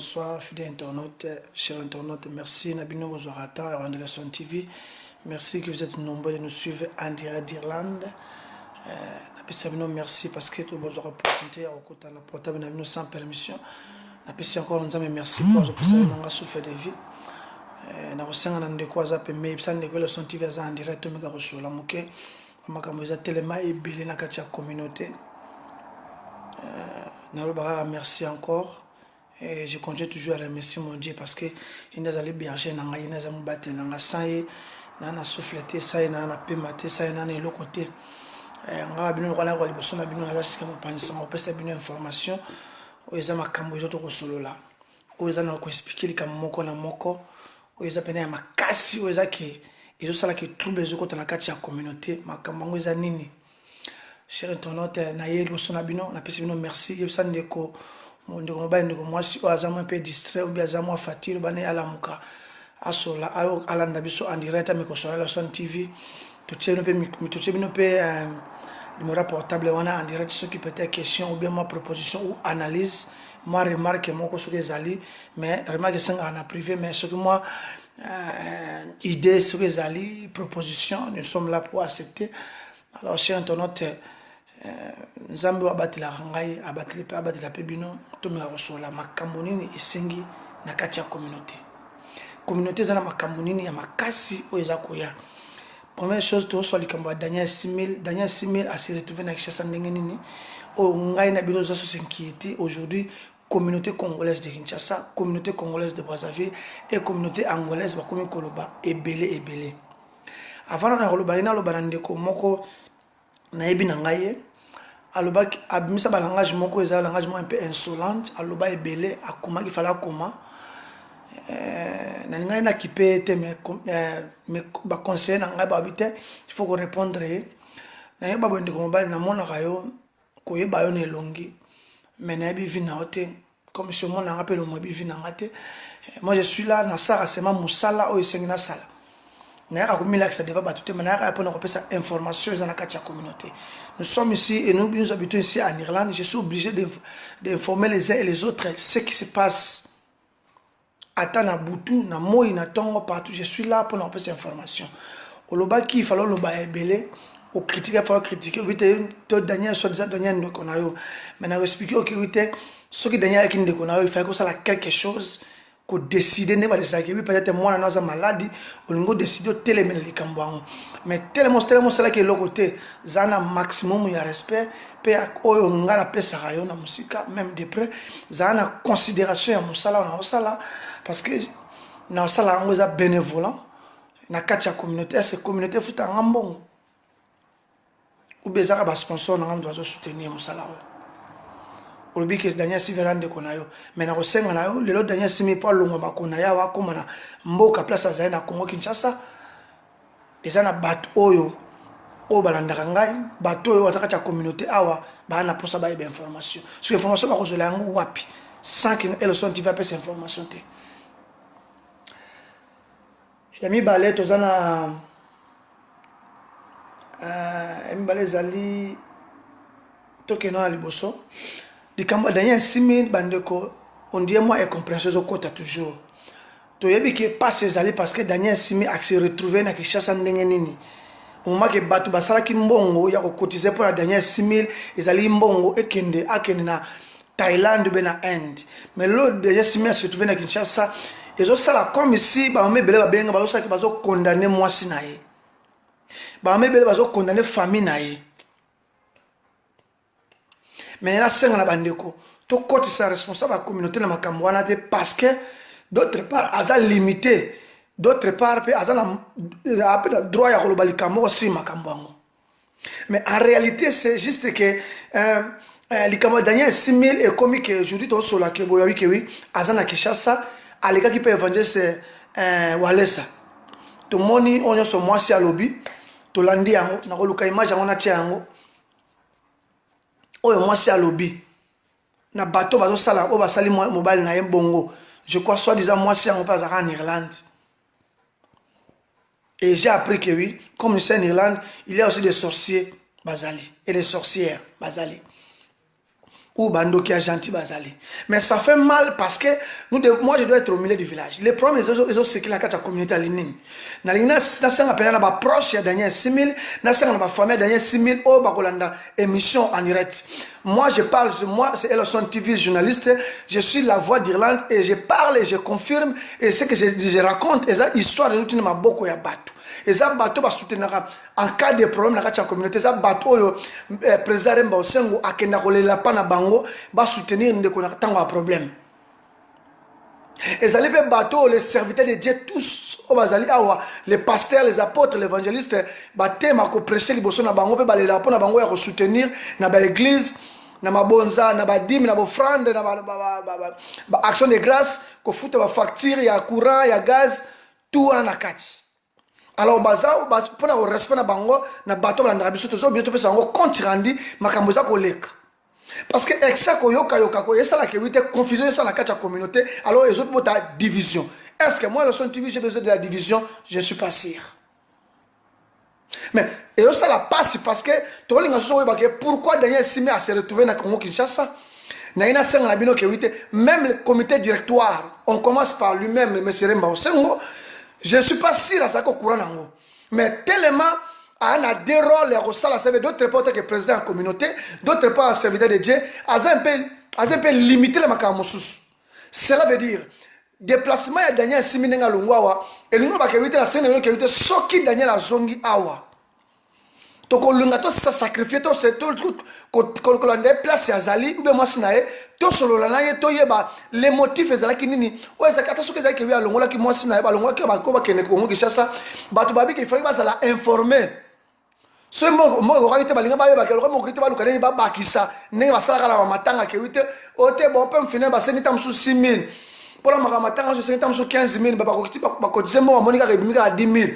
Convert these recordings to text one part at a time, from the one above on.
bonsoir, fidèles internautes, chers internautes. Merci Nabino Bozorata et Randeleson TV. Merci que vous êtes nombreux de nous suivre en direct d'Irlande. Nabino, merci parce que tout vous aurez opportunité à écouter la portable Nabino sans permission. Nabino encore nous avons merci pour vous pour nous souffrir de vie. Na osanga na ndeko azape me ibisa ndeko le son TV za en direct me ga kosola muke makambo za telema ebele na kati ya communauté. Merci encore et je continue toujours à remercier mon Dieu parce que il nous a les berger nanga il nous a mubatté nanga sai na na souffleté sai na na pematé sai na na le côté nga bino ko na ko liboso na bino na sika mo panisa mo pesa bino information o eza makambo ezo to ko solola o eza na ko expliquer likam moko na moko o eza pena ya makasi o eza ke ezo sala ke trouble ezo ko na kati ya communauté makambo ngo eza nini. Chers internautes, naïe bosona bino, na pesi bino merci. Yebsa ndeko mobali ndeko mwasi o azama un peu distrait ou bien azama fatigué bane ala muka. Asola ayo alanda biso en direct mais ko sur la son TV. Tout bino pe numéro portable wana en direct ceux qui peut-être question ou bien ma proposition ou analyse, moi remarque moko sur les ali mais remarque ça en privé mais ce que moi idée sur les ali, proposition, nous sommes là pour accepter. Alors chers internautes, Nzambe abatila ngai abatila pe bino to me kosola makambo nini esengi na kati ya communauté za na makambo nini ya makasi o eza koya. Première chose to so likambo Daniel 6000 a se retrouvé na Kinshasa ndenge nini o ngai na bino zo s'inquiéter aujourd'hui communauté congolaise de Kinshasa, communauté congolaise de Brazzaville et communauté angolaise ba komi koloba ebele. Avant na koloba ina loba ndeko moko na yebi na ngai aloba abimisa ba langage moko eza langage mo un peu insolente aloba ebele akoma ki fala koma na ngai na kipete mais ba conseiller na ngai ba bité il faut qu'on répondre na yeba bonde ko mobile na mona kayo ko yeba yo na elongi mais na yebi vina ote comme si mon na rappelle mo bi vina ngate moi je suis là na sara sema musala o esengi na sala na akumila que ça devait battre mais na pour nous repasser information dans la kati ya communauté. Nous sommes ici et nous habitons ici en Irlande, je suis obligé d'informer les uns et les autres ce qui se passe ata na butu na moi na tongo partout, je suis là pour nous repasser information. Au loba qui fallait loba ebele au critiquer faut critiquer oui to Daniel soit déjà Daniel nous qu'on a eu mais na expliquer OK oui ce qui Daniel qui nous qu'on a eu il faut que ça la quelque chose ko décider ne ba ça que oui peut-être moi na maladie on ngo décider télémel likambo ango mais tellement cela que le côté zana maximum ya respect pe oyo ngana pesa rayo na musika même de près zana considération ya musala na osala parce que na osala ngo za bénévolant na kati ya communauté est communauté futa ngambongo ou bezaka ba sponsor na ngam doit soutenir musala olobi ke Daniel Siverande konayo mais na kosenga nayo lelo Daniel Simi pa longo makona ya wa komana mboka place za na Congo Kinshasa eza na bat oyo o balandaka ngai bato oyo wataka cha communauté awa ba na posa ba information sur information ba kozola yango wapi sans que elle son TV passe information te yami balé tozana mbale zali tokeno na liboso likambo Daniel 6000 bandeko on dit moi et compréhension zo kota toujours to yebi ke passe ezali parce que Daniel 6000 a se retrouver na Kinshasa ndenge nini au moment que batu basala ki mbongo ya ko cotiser pour la Daniel 6000 ezali mbongo akende na Thaïlande be na Inde mais l'autre Daniel 6000 se retrouver na Kinshasa ezo sala comme ici ba mebele ba benga ba so bazo condamner mwasi na ye ba mebele bazo condamner famille na ye. Mais là c'est na bandeko to côté sa responsable la communauté na makambo wana te parce que d'autre part aza limité d'autre part pe aza na droit ya koloba likambo aussi makambo ango mais en réalité c'est juste que likambo Daniel 6000 est comme que aujourd'hui to sola ke boya ke oui aza na Kinshasa aleka ki pe évangéliste Walesa to moni onyo so mwasi ya lobby to landi yango na koluka image yango na tia yango oyo mwasi ya lobby na bateau bazo sala o basali mobile na bongo je crois soit disant mwasi yango pas en Irlande et j'ai appris que oui comme c'est en Irlande il y a aussi des sorciers bazali et des sorcières bazali ou bando qui a gentil bazali. Mais ça fait mal parce que moi je dois être au milieu du village. Les problèmes ils ont séqué la communauté à l'île. Na lingna na sanga pena na ba proche ya Daniel 6000, na sanga na ba famille Daniel 6000 au bakolanda émission en direct. Moi je parle, moi c'est Elson TV journaliste, je suis la voix d'Irlande et je parle et je confirme et ce que je raconte et ça histoire de toute ma boko ya bateau. Et ça bateau va soutenir en cas de problème dans la communauté. Ça bateau président Remba Osengo akenda kolela pana bango va soutenir ndeko na tango problème. Et ça les bateau les serviteurs de Dieu tous au bazali awa les pasteurs les apôtres les évangélistes batema ko prêcher liboso na bango pe balela pona bango ya ko soutenir na ba église na mabonza na ba dîme na ba offrande na ba action de grâce ko futa ba facture ya courant ya gaz tout en nakati. Alors baza pona ko respect na bango na bato balanda biso to zo biso pesa bango compte rendu makambo za koleka. Parce que exa ko yoka ko yesa la kewite confusion ça la kacha communauté alors les autres ta division. Est-ce que moi le son TV j'ai besoin de la division? Je suis pas sûr. Mais et ça la passe parce que tolinga so ba que pourquoi Daniel Simé a se retrouvé na Congo Kinshasa? Na ina senga na bino kewite même le comité directoire on commence par lui-même le monsieur Remba Osengo. Je suis pas sûr à ça ko courant nango. Mais tellement on a des rôles à Rosala, ça veut d'autres pas que président de la communauté, d'autres pas serviteur de Dieu, à un peu limiter les makamoussous. Cela veut dire déplacement à Daniel Siminenga Lungwawa et nous va éviter la scène qui éviter ce qui Daniel a zongi awa. Donc on lunga to sa sacrifier to c'est tout qu'on a déplacé à Zali ou bien moi sinae to solo la naie to yeba les motifs ezala kinini o ezaka to soki ezala ki ya longola ki moi sinae ba longola ki ba ko ba kene ko ngo kishasa ba to babi ki fallait ba la informer. Ce mot ko balinga ba yeba ke ko mo ko ba lukane ba bakisa ndenge basala kala matanga ke wite o te bon pe mfine ba sengi tam su 6000 pour la matanga je sengi tam su 15000 ba ko ti ba ko dizemo wa monika ke bimika 10000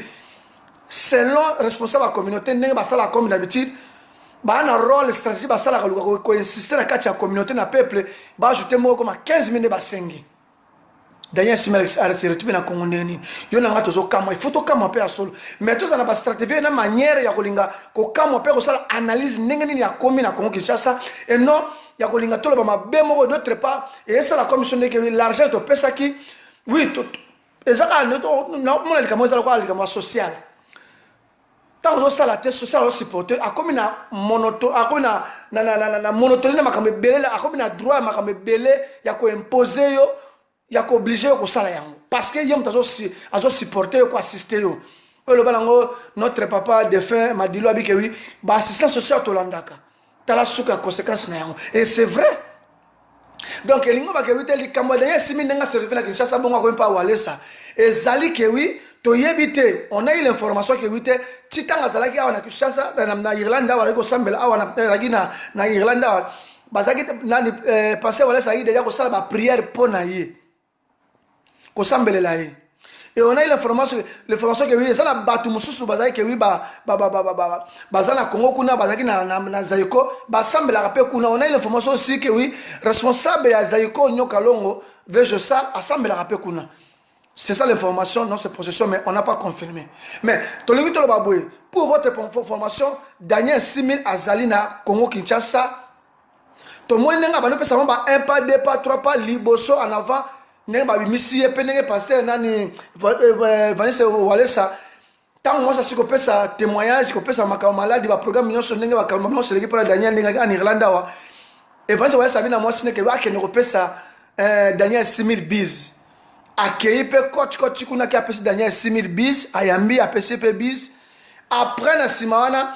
selon responsable de la communauté ndenge basala comme d'habitude ba na rôle stratégique basala ko insister na kati ya communauté na peuple ba ajouter mo comme 15000 ba sengi Daniel Simé a se retrouvé na Congo ndeni yo na ngato zo kama il faut to kama pe solo mais tout ça na ba stratégie na manière ya kolinga ko kama pe ko sala analyse ndenge nini ya komi na Congo Kinshasa et non ya kolinga to ba mabe mo d'autre part et ça la commission de que l'argent to pesa ki oui tout et ça na mo na kama ça ko ali kama social. Tant que ça la tête sociale aussi supporter a comme na monoto a comme na monotonie na makambe belé a comme na droit makambe belé ya ko imposer yo ya ko obliger ko sala yango parce que yom tazo supporter ko assister yo le balango notre papa défunt Madilo abi que oui ba assistance sociale to landaka tala suka conséquence na yango et c'est vrai. Donc elingo ba ke oui teli kambo Daniel Simé ndenga servir na Kinshasa bongo ko pa walesa et zali que oui to yebite on a eu l'information que oui titanga zalaki awa na Kinshasa na Irlande awa ko sambela awa na Irlande awa bazaki nani passer walesa yi déjà ko sala ba prière pour na ye ko sambela la ye et on a eu l'information que oui ça la batu mususu bazaki que oui bazana Congo kuna bazaki na Zayiko ba sambela rapé kuna on a eu l'information aussi que oui responsable ya Zayiko Nyoka Longo vejo ça assemble rapé kuna. C'est ça l'information dans cette procession, mais on n'a pas confirmé. Mais, pour votre information, Daniel 6000 Azalina, Congo Kinshasa, tout le monde n'a pas un pas, deux pas, trois pas, liboso en avant, n'a pas missi, pénégré, pasteur, nani, Vanessa Walesa. Tant moi, ça se coupe ça témoignage, coupe ça ma maladie, va programme, million sur n'engue, va calmer, sur l'équipe pour Daniel en Irlande. Et Vanessa Walesa, vient à moi, c'est que ne coupe ça Daniel 6000 bis. Accueilli pe coach kuna ki apesi Daniel 6000 bis ayambi apesi pe bis après na simana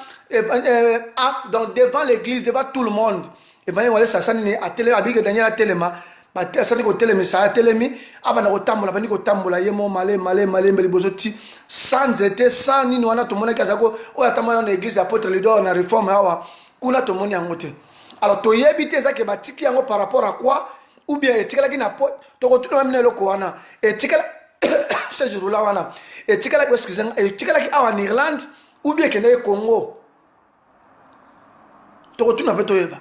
donc devant l'église devant tout le monde et venir wale ça ni a télé abi que Daniel a téléma ba ça ni ko télémi ça a télémi abana ko tambola bani ko tambola yemo malé mbeli bozoti sans été sans ni wana to mona kazako o atamana na église apôtre leader na réforme awa kuna to moni yangote alors to yebite ça que batiki yango par rapport à quoi ou bien etikala ki na pot to ko tuna mine loko wana etikala ce jour là wana etikala ko excusez etikala ki awa en Irlande ou bien kende Congo to ko tuna peto yeba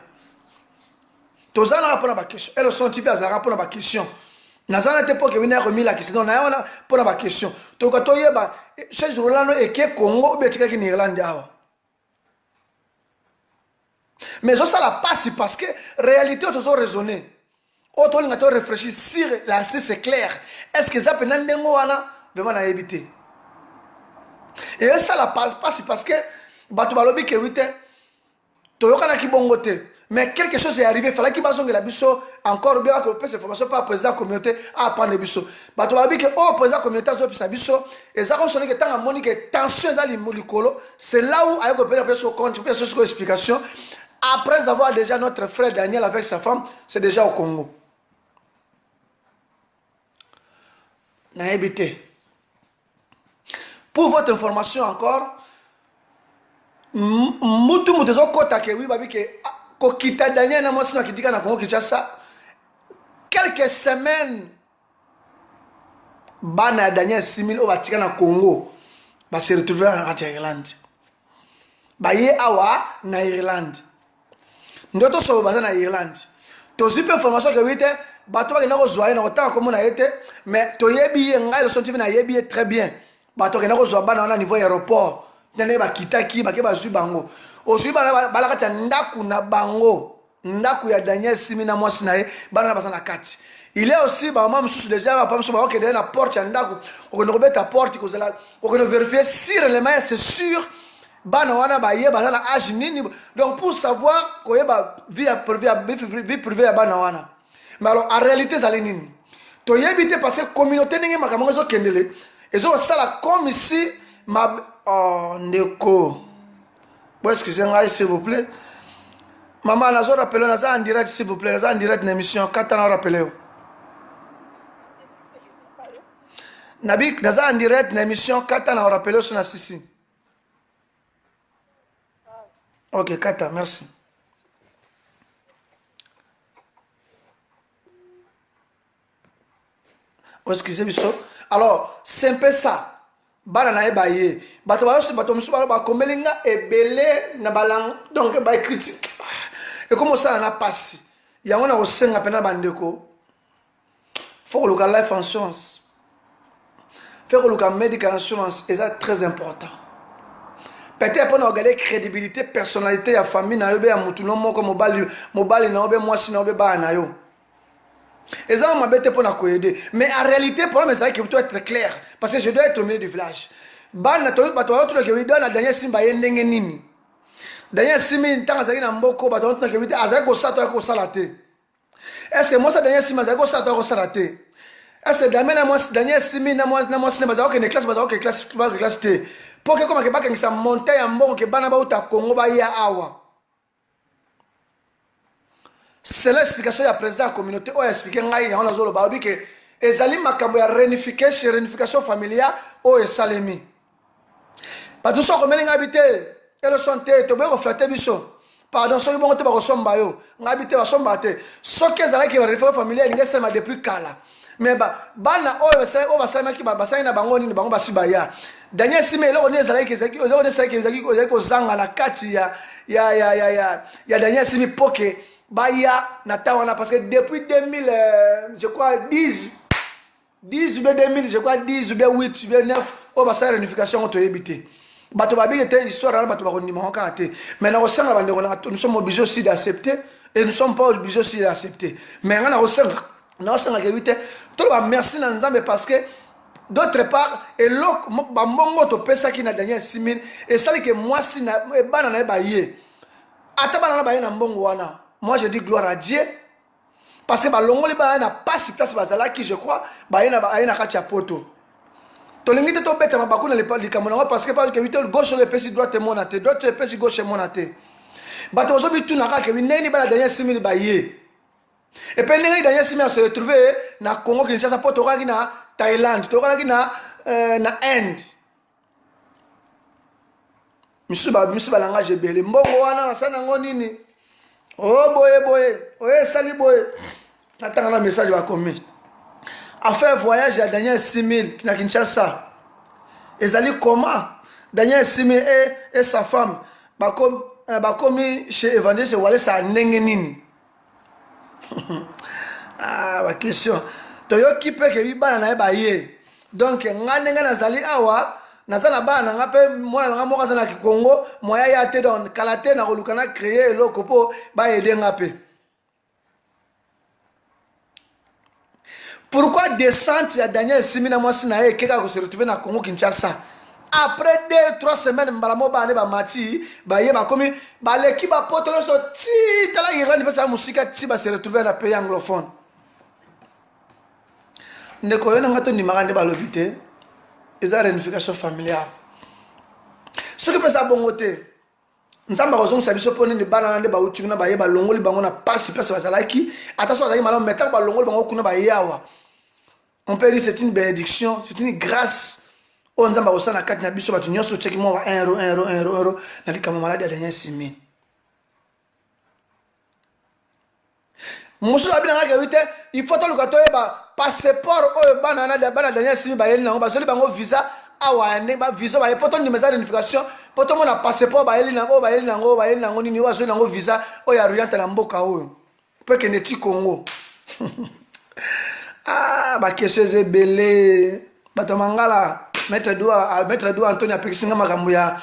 to zana rapona ba question elle sont type azara rapona ba question na zana te po ke vina remis la question na wana pona ba question to ko to yeba ce jour là no eke Congo ou bien etikala ki en Irlande awa Mais ça la passe parce que réalité tu dois raisonner. Auto linga to réfléchir si là c'est clair. Est-ce que ça peut n'endengo wana vraiment na éviter. Et ça la passe parce que batu balobi ke wite toyokana ki bongote. Mais quelque chose est arrivé, il fallait qu'il y ait la biso encore bien que cette information par le président de la communauté à prendre biso. Bah tu vas dire que au président de la communauté a fait biso et ça comme sonné que tant à monique tension à l'immolicolo, c'est là où avec le président compte, peut sur explication. Après avoir déjà notre frère Daniel avec sa femme, c'est déjà au Congo. N'a évité. Pour votre information encore, mutu zo kota ke oui babi ke kokita Daniel na mwasi na kitika na Congo Kinshasa quelques semaines bana Daniel 6000 o batika na Congo ba se retrouver en Irlande ba ye awa na Irlande ndoto so ba na Irlande to zipe information ke wite bato ba na ko zoya na ko ta ko mona ete mais to yebi ngai le sonti na yebi très bien bato ke na ko zoya bana na niveau aéroport nene ba kitaki ba ke ba zu bango osu bana balaka cha ndaku na bango ndaku ya Daniel 6000 na mwasi na ye bana basana kati il est aussi ba maman mususu déjà ba pamso ba ok de na porte ya ndaku o ko beta porte ko zela o ko vérifier si réellement c'est sûr bana wana ba ye bana âge nini donc pour savoir ko ye ba vie privée ya bana wana mais alors en réalité ça nini to yebite parce que communauté ningi makambo zo kendele ezo sala comme ici ma oh ndeko bon excusez-moi s'il vous plaît maman nazo rappeler naza en direct s'il vous plaît naza en direct na émission katana rappeler nabi naza en direct na émission katana rappeler sur na sisi ok kata merci oh excusez moi alors c'est un peu ça bana na ebaye bato musu ba komelinga ebele na balang donc ba critique et comme ça na passe yango na kosenga pena bandeko faut que le life insurance faut que le medical insurance est très important peut-être pour regarder crédibilité personnalité ya famille na yo be ya mutu no moko mobali na obe mwasi na obe bana yo et ça m'a bête pour na aider mais en réalité pour moi c'est que doit être clair parce que je dois être au milieu du village bana to bato to ke wido na Daniel simba yendenge nini Daniel simi ntanga zaki na mboko bato to ke wido azaki ko sato ko salate est-ce moi ça Daniel simba zaki ko sato ko salate est-ce Daniel simi na moi simba zaki ne classe bato ke classe te pour que comme ke baka ngisa monter ya mboko ke bana ba uta Congo ba ya awa. C'est l'explication du président de la communauté. On a expliqué que ezali makambo ya réunification familiale o esalemi. Ba tout ça comme nga habité et le santé to be ko flatter biso. Pardon so bongo te ba ko somba yo. Nga habité ba somba te. So que ezali ki réunification familiale nga sema depuis kala. Mais bana o ba sema ki ba sai na bango ni bango basiba ya. Daniel Sime lo ne ezali ki ezali lo ne ezali ki ezali ko zanga na kati ya Daniel Sime poke Baya Natawana parce que depuis 2000 je crois 10 ou 2000 je crois 10 ou 8 ou 9 on va faire réunification on te éviter bato babi était histoire là bato bakondima okate mais na osanga bande nous sommes obligés aussi d'accepter et nous sommes pas obligés aussi d'accepter mais on a osanga na osanga ke éviter to ba merci na nzambe parce que d'autre part et lok ba mbongo to pesa ki na Daniel 6000 et ça que moi si na bana na ba ye ata bana na ba ye na mbongo wana. Moi je dis gloire à Dieu parce que balongo li ba na passe place bazala qui je crois ba na kacha poto to lingi to beta mabako na le kamonanga parce que pas que 8 gauche le pesi droite monate droite le pesi gauche monate bato zo bitu na ka ke neni ba na Daniel 6000 ba ye et puis neni Daniel 6000 se retrouver na Congo Kinshasa poto ka na Thaïlande to ka na Inde misuba langage belé mbongo wana basana ngonini. Oh boye, sali boye. Attends un message va commis. A fait voyage à Daniel 6000 qui na Kinshasa. Ezali comment Daniel 6000 et sa femme ba commis chez évangéliste Wale sa ndenge nini. Ah, ba question. To yo ki pe ke bi bana na ba ye. Donc nga ndenga nazali awa nazana bana nga pe mwana nga moko na Congo moya ya te don kalate na kolukana créer eloko po ba aider nga pe. Pourquoi descente ya Daniel Simina mwasi na ye keka ko se retrouver na Congo Kinshasa? Après 2-3 semaines mbalamo ba ne ba mati ba ye ba komi ba leki ba potolo so ti tala Irlande pesa musika ti ba se retrouver na pays anglophone. Ndeko yona ngato ni magande ba lobité eza réunification familiale. Ce que pesa bongote nzamba ko zonga biso poni ni bana nde ba uti na ba ye ba longoli bango na passe ba salaki attention azaki malamu mettre ba longoli bango kuna ba yawa. On peut dire c'est une bénédiction, c'est une grâce. On nzamba ko sana kati na biso batu nyonso cheki mo 1 euro na likama malade ya dernier 6 000. Musu abina ngaka wite il faut to lukato ba passeport o bana dernier 6 000 ba yeli na ba zoli bango visa awa ne ba visa ba poto ni meza d'identification poto mo na passeport ba yeli na ngo nini wa zoli na ngo visa o ya ruyante na mboka oyo pe ke neti Congo. Ah ba keseze belé bato mangala Maître Doua Antonio apekisinga makambo ya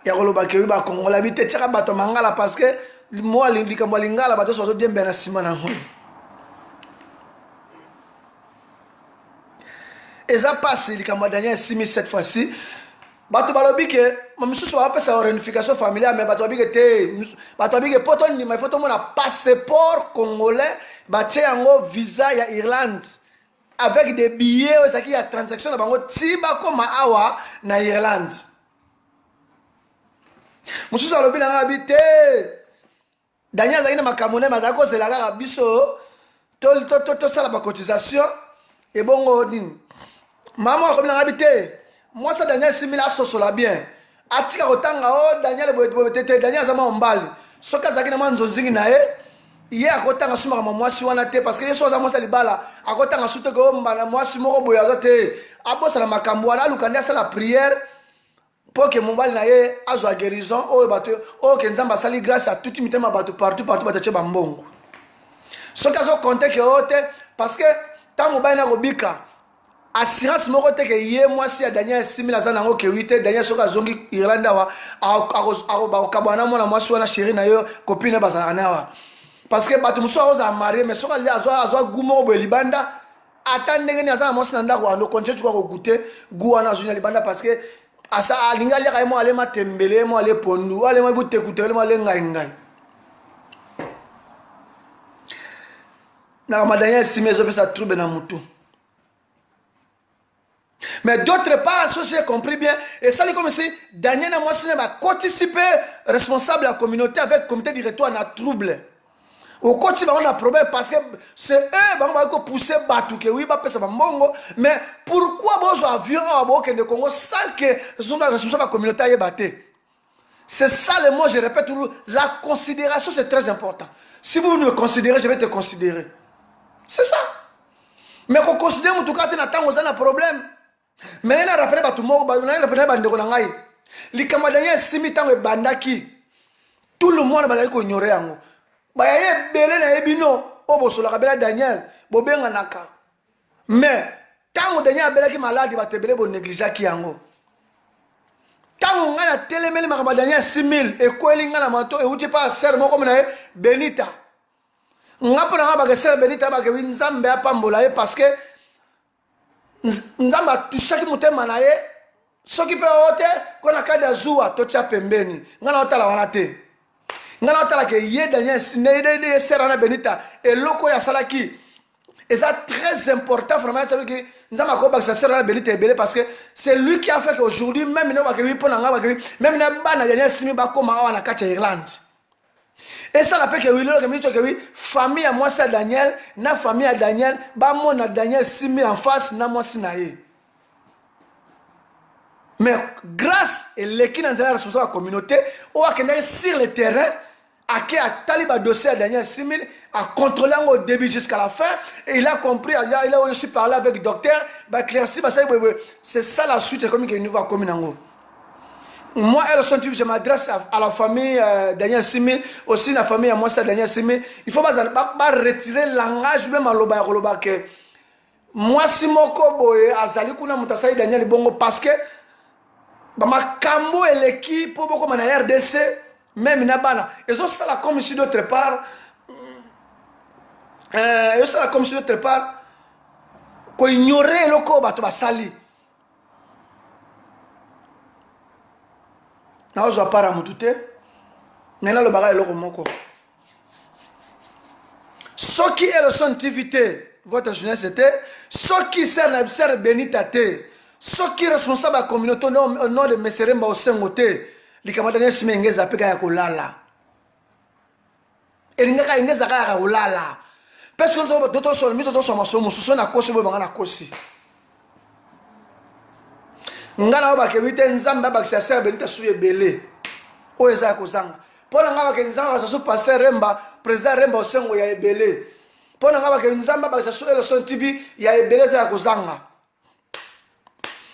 koloba ke ba Congo la bité tshaka bato mangala parce que moi likambo lingala bato so dembe na sima na ngo. Eza passe likambo Daniel 6 000 cette fois-ci. Bato balobi ke mamisusu wa pesa réunification familiale mais bato balobi ke te bato balobi ke poto ni ma photo mona passeport congolais batie yango visa ya Irlande avec des billets qui a transaction na bango tiba koma awa na Irlande. Mususu alobi na habité Daniel zaina makamone mazako zelaka biso to sala ba cotisation et bongo din. Maman comme na habité moi ça Daniel 6 000 asosola bien. Atika kotanga o Daniel boetete Daniel zama mbali. Soka zakina manzonzingi na ye ye akotanga suma kama mwasi wana te parce que yeso za mwasi libala akotanga sute ko mbana mwasi moko boya zote abosa na makambo wana lukanda sala prière pour que mombali na ye azwa guérison o bato o ke nzamba sali grâce à tout mitema bato partout bato che bambongo soka zo compter que ote parce que tant mobali na kobika assurance moko te ke ye mwasi ya Daniel 6 000 azana ngo ke 8 Daniel soka zongi Irlanda wa ako kabana mona mwasi wana chérie na yo copine bazana nawa. Parce que bato muso oza marié mais soka li azwa gumo bo libanda atande ngeni azana mwasi na ndako ando konche tukwa ko goûter guana zunya libanda parce que asa alinga lia kaimo ale matembele mo ale pondu ale mo bute kutere mo ale ngai na madanya simezo pesa trouble na mutu. Mais d'autre part, si j'ai compris bien, et ça, comme si Daniel et moi, c'est participer responsable de la communauté avec le comité directoire dans trouble. Au quotidien, on a un problème parce que c'est eux qui ont poussé Batou, que oui, mais pourquoi vos avions au Congo sans que la responsable de la communauté ait battu? C'est ça le mot, je répète toujours, la considération c'est très important. Si vous me considérez, je vais te considérer. C'est ça. Mais qu'on considère en tout cas, tu as un problème. Mais on a rappelé Batou, on a rappelé Bandeko Nangai. Les Camerounais, si mi tango bandaki, tout le monde va ignorer yango. Baye belé na ebino, obo sola kabela Daniel, bobenga naka. Mais tango Daniel abela ki malade ba tebele bo négliger ki yango. Tango ngana telemeli makaba Daniel 6 000 e ko elinga na manto e uti pa ser moko na Benita. Ngapo na ba ke ser Benita ba ke nzambe apambola ye parce que nzamba touchaki motema na ye soki pe ote kona kada zuwa tocha pembeni ngana otala wana te ngana otala ke ye Daniel ne sera na Benita eloko ya salaki et ça très important vraiment c'est que nzamba ko ba sera na Benita ebele parce que c'est lui qui a fait qu'aujourd'hui même ne ba ke pona ngaba ke même na bana Daniel simi ba koma awa na kati ya Irlande. Et ça la fait que oui, le famille à moi c'est Daniel, na famille à Daniel, ba mon na Daniel 6 000 en face, na moi sinaye. Mais grâce et l'équipe dans la responsable de la communauté, on a qu'à sur le terrain, à qui a taliba dossier à Daniel 6 000, à contrôler au début jusqu'à la fin, et il a compris, il a aussi parlé avec le docteur, bah clairci, c'est ça la suite, c'est comme il y a une nouvelle commune. Moi, je m'adresse à la famille Daniel 6 000, aussi la famille à moi, c'est Daniel 6 000. Il faut pas retirer le langage, même à l'oba que mwasi moko boye azali kuna mutasali Daniel bongo parce que makambo eleki po boko mana RDC même na bana ezo sala comme si d'autre part ezo sala comme si d'autre part ko ignorer loko bato basali na ozo para mutute nena lo baga eloko moko soki elo son activité votre jeunesse était soki ser bénitate soki responsable ya communauté au nom de Meseremba Osengo te likamata ne sime ngeza peka ya kolala elingaka ngeza ka ya kolala parce que d'autres sont mis d'autres sont masomo suso na kosi bo banga na kosi ngana ba ke bite nzamba ba kisa ser benita suye belé o eza ko zanga pona ngaba ke nzamba ba su passer Remba président Remba Osengo ya ebelé pona ngaba ke nzamba ba kisa su Elson TV ya ebelé za ko zanga.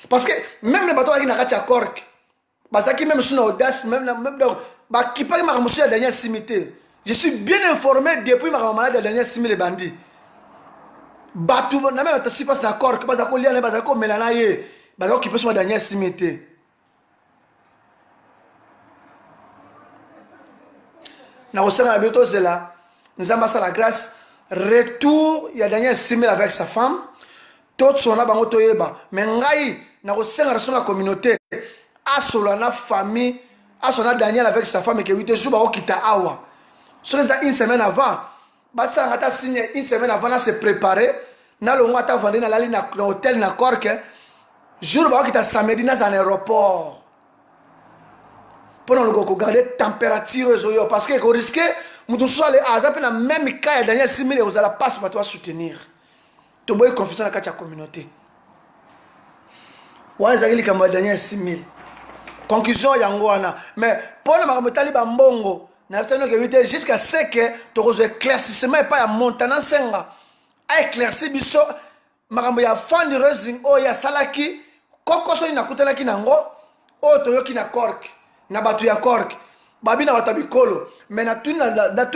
Parce que même les bateaux qui n'ont pas cork, parce que même sur l'audace, même donc, qui parle de monsieur la dernière simité. Je suis bien informé depuis ma maman de la dernière simité les bandits. Bateau, n'a même pas si passe na cork, parce que lié, parce que mélanaye, parce que qui peut se la dernière simité. Na osana na bientôt c'est là. Nous avons la grâce. Retour, il y a dernière simité avec sa femme. Tout son bango toyeba, mais ngai na ko senga sur la communauté a solo na famille a sona Daniel avec sa femme et que 8 jours ba okita awa sur les une semaine avant ba ça ngata signé une semaine avant na se préparer na lo ngata vendre na lali na hôtel na Cork jour ba okita samedi na un aéroport pour nous ko garder température zo parce que ko risquer mutu so aller à na même cas Daniel 6000 vous allez pas se soutenir. Tu as confiance dans la communauté. Vous avez dit que vous avez 6 000. Conclusion, mais pour le taliban bongo, jusqu'à ce que tu aies éclaircissement et pas à montagne senga. Éclairci biso, makambo ya fundraising o ya salaki, kokoso ina kutelaki nango, o toyoki na Cork, na batu ya Cork. Babi na batabi kolo, mais na tune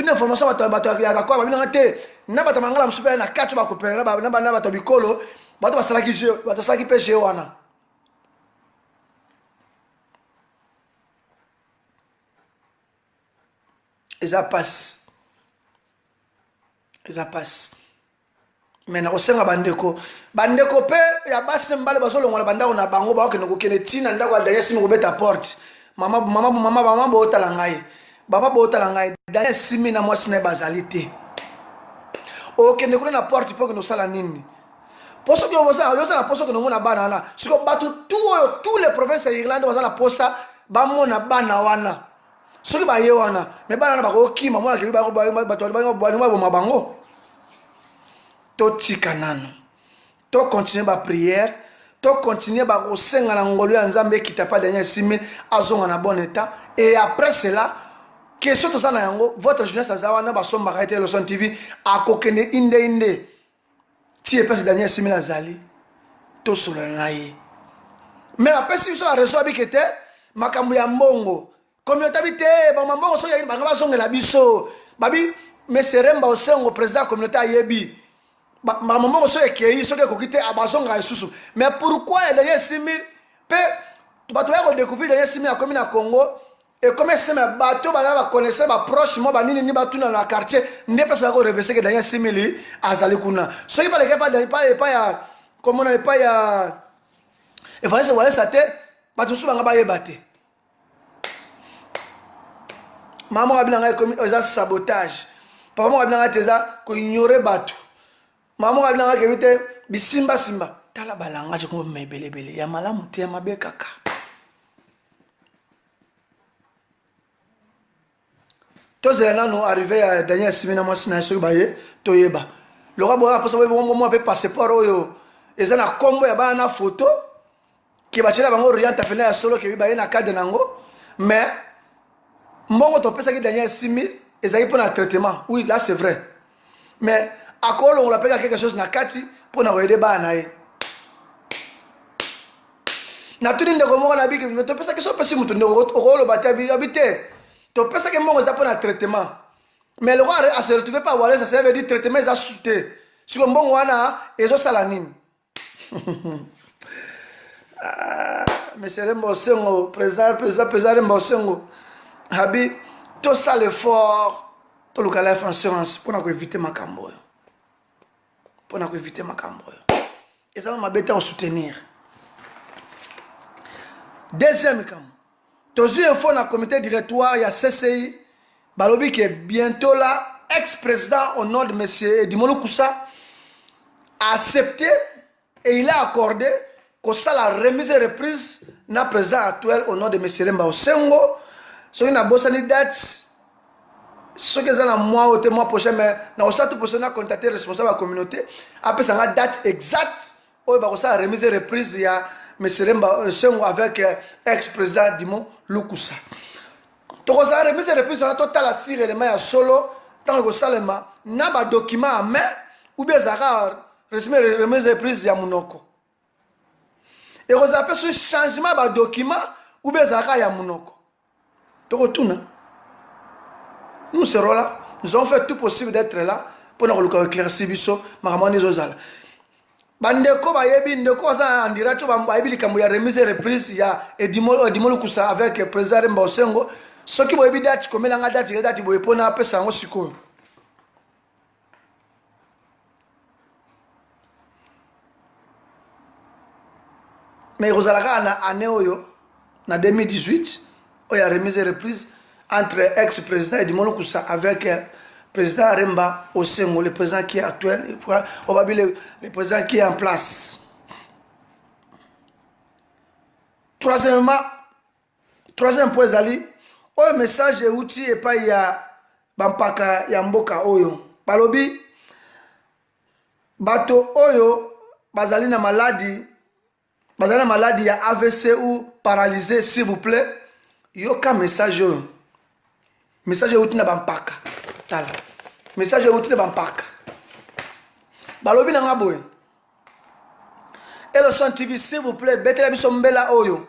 information batu ya d'accord, babi na te. Na bata mangala msupe na kachu ba kopera na bata bikolo bato basalaki jeu bato salaki pe jeu wana eza passe mais na kosenga bandeko pe ya basi mbale bazolongola bandako na bango ba okene kokene tina ndako ya Daniel Simi kobeta porte mama botala ngai baba botala ngai Daniel Simi na mwasi na bazali te. Ok, ne connaît la porte pour que nous soyons nini. Pour ce que vous avez, vous avez la poste que nous avons banana. Si vous battez tous les provinces irlandaises, vous avez la poste, bamona banawana. Ce qui va y avoir, mais banana bako ki, maman qui va bango. To tikanano. To continuer ba prière. To continuer ba osenga na ngolu ya Nzambe qui t'a pas dernier 6000 azonga na bon état. Et après cela. Question tout ça na yango votre jeunesse azawana ba somba ka Elson TV a kokene inde ti epese Daniel 6000 azali to solo na ye mais après si so a reçu abikete makambo ya mbongo communauté bité ba mbongo so ya ba bazongela biso babi Meseremba Osengo président communauté ayebi ba mbongo so ekei so ke kokite abazonga isusu mais pourquoi Daniel 6000 pe bato ya ko découvrir Daniel 6000 a comme na Congo. Et comme c'est mes bateaux, bah connaissez ma proche, moi bah ni bateau dans la quartier, n'est pas ça qu'on révèle que Daniel 6000 azalekuna. Ce qui pas les gars pas ya comment on n'est pas ya et voilà c'est voilà ça te bateau souvent ba yebate. Maman a bien comme ça sabotage. Papa moi a bien teza ko ignorer bateau. Maman a bien que vite bisimba simba. Tala balanga je comme mebele bele ya malamu te ya mabe kaka. Tous les gens sont arrivés à Daniel Simina Mosina Sobaye, Toyeba. Le roi a passé un passeport. Ils ont un combo et une photo qui va tirer orienté à faire solo qui va y avoir un cadre nango. Mais, moi, je pense que Daniel Simina, ils ont un traitement. Oui, là c'est vrai. Mais, à quoi on l'appelle quelque chose na kati pour nous aider à naï. Na tout le monde a dit que je pense que c'est possible de rôle habiter. Tu penses que mon est un traitement. Mais le roi a se retrouvé par Wallace, ça veut dire traitement est assouté. siko mbongo wana ezosala nini? Monsieur Remba Osengo, président Remba Osengo, habi tout ça l'effort, tout le calaf assurance pour éviter ma cambo. Pour éviter ma cambo. Et ça m'a bêté à soutenir. Deuxième camp. Tous une fois dans le comité directoire, il y a CCI, Balobi qui est bientôt là, ex-président au nom de monsieur Edimolo Koussa, a accepté et il a accordé que ça la remise et reprise na président actuel au nom de monsieur Remba Osengo. Ce qui n'a pas de date, ce qui est dans le mois prochain, mais dans le stade prochain, on a contacté le responsable de la communauté. Après, ça a une date exacte où il y a la remise et reprise. Il y a monsieur Remba Osengo avec ex-président Dimo Lukusa. Donc, ça a remise et reprise, on a total à 6 éléments solo. Tant que ça, on a un document à main ou bien ça a remise et reprise à Mounoko. Et vous avez ce changement de document ou bien ça a Mounoko. Donc, nous serons là. Nous avons fait tout possible d'être là pour nous éclaircir biso maramani zozala. Bandeko bayebi ndeko za andira to bayebi likambo ya remise et reprise ya Edimolo Kusa avec président Remba Osengo. Ce qui bayebi date komela nga date boye pona apesa ngo sikoyo. Mais rozalaka na année oyo na 2018 oya remise et reprise entre ex-président Edimolo Koussa avec le président Remba Osengo, le président qui est actuel, le président qui est en place. Troisième point, Zali, un message est outil et pas ya bampaka yamboka oyo. Balobi, bato oyo, bazali na maladie ya AVC ou paralysé, s'il vous plaît. Yoka message oyo. Message outil na bampaka. Tala. Message outil na bampaka. Balobi na ngaboye. Elson TV, s'il vous plaît, betela biso mbela oyo.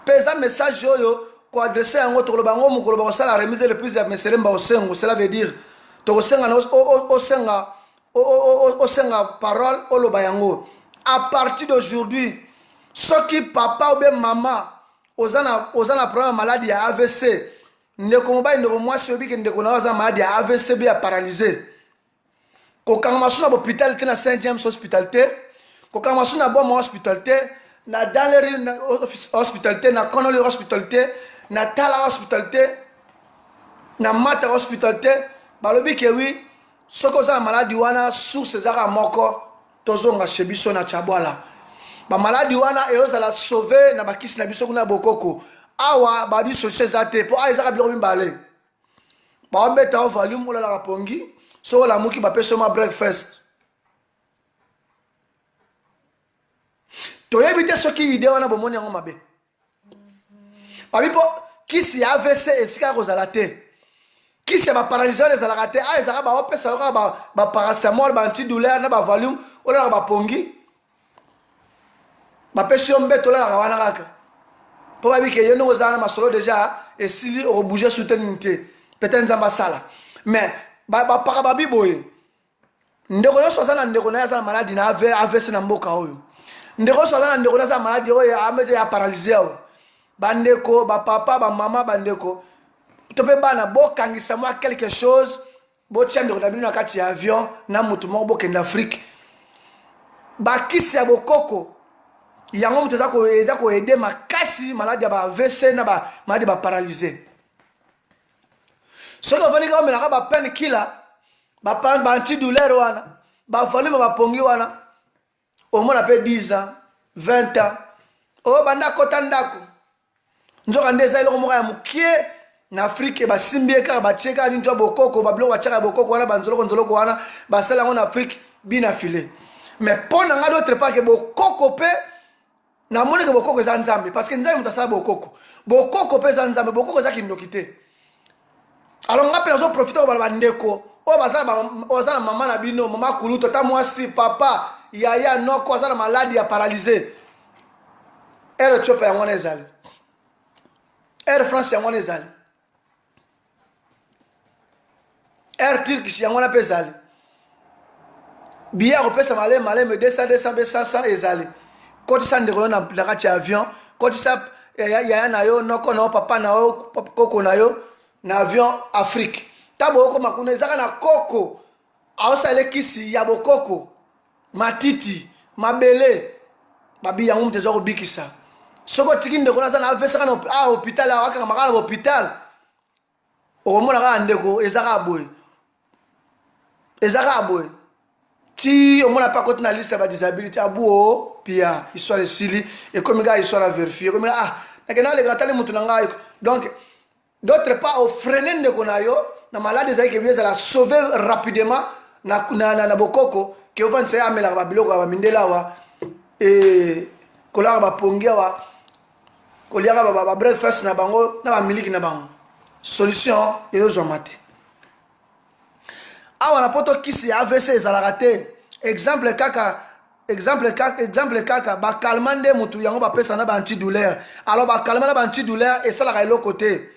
Pesa message oyo ko adresser yango to lobango mukolo ba sala remise le plus ya monsieur Remba Osengo, cela veut dire to senga na osenga parole oloba yango. À partir d'aujourd'hui, ceux qui papa ou bien maman osana problème maladie ya AVC, ndeko mobali ndeko mwasi obi ke ndeko na oza maladie ya AVC bi ya paralysé. Ko kangamasu na hôpital te na Saint James Hospital te, ko kangamasu na Boma Hospital te, na Danlery Hospital te, na Connolly Hospital te, na Tala Hospital te, na Mata Hospital te, balobi ke oui, ceux qui ont maladie wana source ezaka moko tozonga chez biso na Chabwala. Ba maladie wana ezala sauver na bakisi na biso kuna bokoko. Awa ba bi solution zate po ezaka biloko mbale. Ba mbeta o volume ola la pongi, so la muki ba peso ma breakfast. To yebite soki ide wana bomoni yango mabe. Ba bipo kisi AVC esika kozala te. Qui se va paralyser les alagate ah ezaka ba opesa ba paracétamol ba antidouleur na ba volume ola ba pongi ba pesi ombeto la wana kaka po ba bi ke yeno ozana masolo déjà et sili o bouger soutenité peut-être nzamba sala mais ba para ba biboye ndeko yo sozana ndeko na ya maladie na AVC na mboka oyo ndeko sozana ndeko na maladie oyo ameje ya paralyser o bandeko ba papa ba mama bandeko tu peux bana bokangisa moi quelque chose bo tiande ko dabino na kati ya avion na mutu mo bokende Afrique ba kisi ya bokoko yango mutu za ko aider makasi maladie ba AVC na ba maladie ba paralysé ce que vani ka mela ka ba peine kila ba antidouleur wana ba volume ba pongi wana au moins après 10 ans 20 ans o banda kota ndako nzoka ndeza ile ko moka ya mukie na Afrique ba simbie ka ba cheka ni njo bokoko ba blo wa chaka bokoko wana banzoloko wana ba sala en Afrique bina filé mais pour nga d'autre part que bokoko pe na moni que bokoko za nzambe parce que nzambe mutasala bokoko pe za nzambe bokoko za kindokité alors nga pe nazo profiter ba ndeko o bazala mama na bino mama kuluto ta mwasi papa yaya noko azala maladie ya paralysé Air Ethiopia yango ezali Air France yango ezali Air Turkish yango na pezali billet kopesa maleme 200 200 ezali kotisa ndeko na kati ya avion kotisa yaya na yo noko na yo papa na yo koko na yo na avion Afrique tabo okoma kuna ezaka na koko aosala kisi ya bokoko matiti mabele babi yango mutu eza kobikisa soko tiki ndeko naza na avesaka na hôpital awakaka makaka na hôpital okomona kaka ndeko ezaka boye ti omona pa kote na liste ya badisabilité abuo pia histoire esili ekomi kaka histoire a vérifier ekomi nakende aleka atali mutu na ngai donc d'autre part ofrene ndeko na yo na malade ezalaki ebi ezala sauve rapidement na bokoko ke ovandisa ye amelaka babiloko ya bamindela awa kolaka bapongi awa koliaka babreakfast na bango na bamiliki na bango solution ezozwama te awa na poto kisi ya AVC ezalaka te exemple kaka bakalma nde mutu yango bapesa na baantidouleur alors bakalma na baantidouleur esalaka eloko te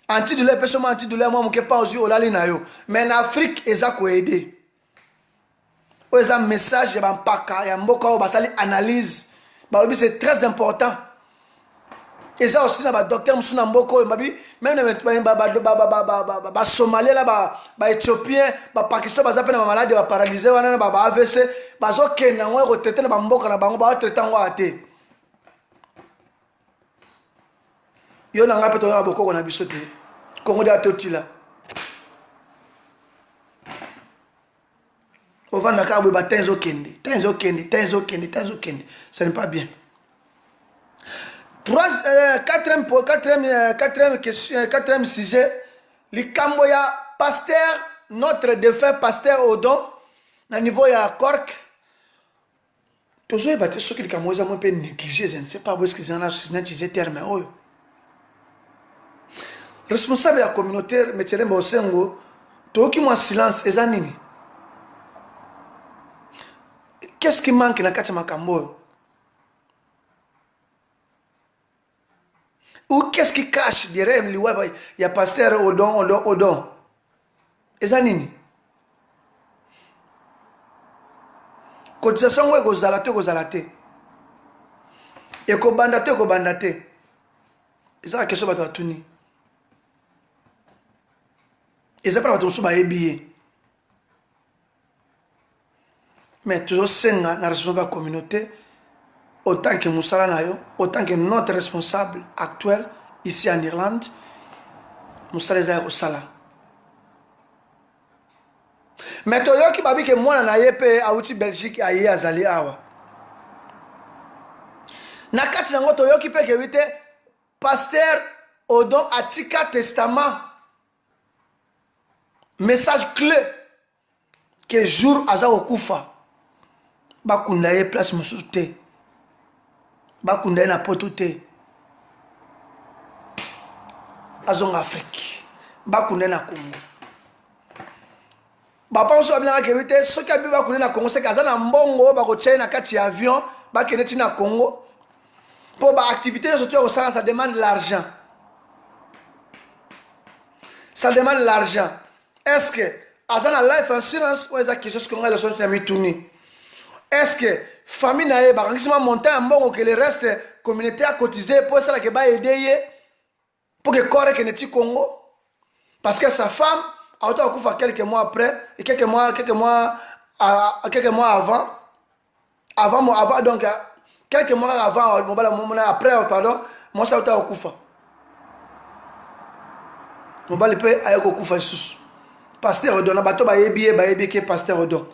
antidouleur epesa mo antidouleur mwa moke pa ozwi olali na yo mais na Afrique eza koede oyo eza message ya bampaka ya mboka oyo basali analyse balobi c'est très important eza aussi na badocteur mosusu na mboka oyo babi même basomalien la baéthiopien bapakistan baza mpe na bamaladi ya baparalyse wana na baAVC bazokenda yango kotraite na bamboka na bango baotraite yango awa te yo na ngai mpe toza na bokoko na biso te kongo de atotila ovanda kaka boye bata ezokende ce n'est pas bien. Quatrième sujet, likambo ya pasteur, notre défunt pasteur Odon, na niveau ya Cork. Toujours battu ce qui likambo za mo pe négligé, je ne sais pas où est-ce qu'ils en ont utilisé terme oyo. Responsable ya communautaire Metere Mosengo, toki mo silence ezanini. Qu'est-ce qui manque na kati makambo? Ou qu'est-ce qui cache derrière il y a pasteur Odon. Ezanini. Cotisation ouais kozalate. Et ko bandate. Eza la question bato atuni. Eza pas bato suba ebiye. Mais toujours senga na responsable de la communauté. Autant que Moussala Nayo, autant que notre responsable actuel ici en Irlande, Moussala Zaya Osala. Mais toyo ki babi ke mwana na yepe auti Belgique aye azali awa. Na kati nango toyo ki pe ke wite pasteur Odon atika testament. Message clé que jour aza okufa bakunda ye place mosusu te. Bakunda na poto te azonga Afrique bakunda na Congo bapa oso abinaka kebite soki abi bakunda na Congo c'est kaza na mbongo bakotia na kati ya avion bakende ti na Congo pour ba activité surtout au ça demande l'argent est-ce que azana life insurance ou est-ce que c'est ce qu'on a le son de mituni est-ce que famille nae bakangisi monter en mbongo que le reste communauté a cotisé pour ça que ba aider pour que corps que neti Congo parce que sa femme a okufa quelques mois après et quelques mois avant donc quelques mois avant après pardon moi ça okufa mobali pe ayeko okufa sous pasteur Odon na bato ba yebi ke pasteur Odon.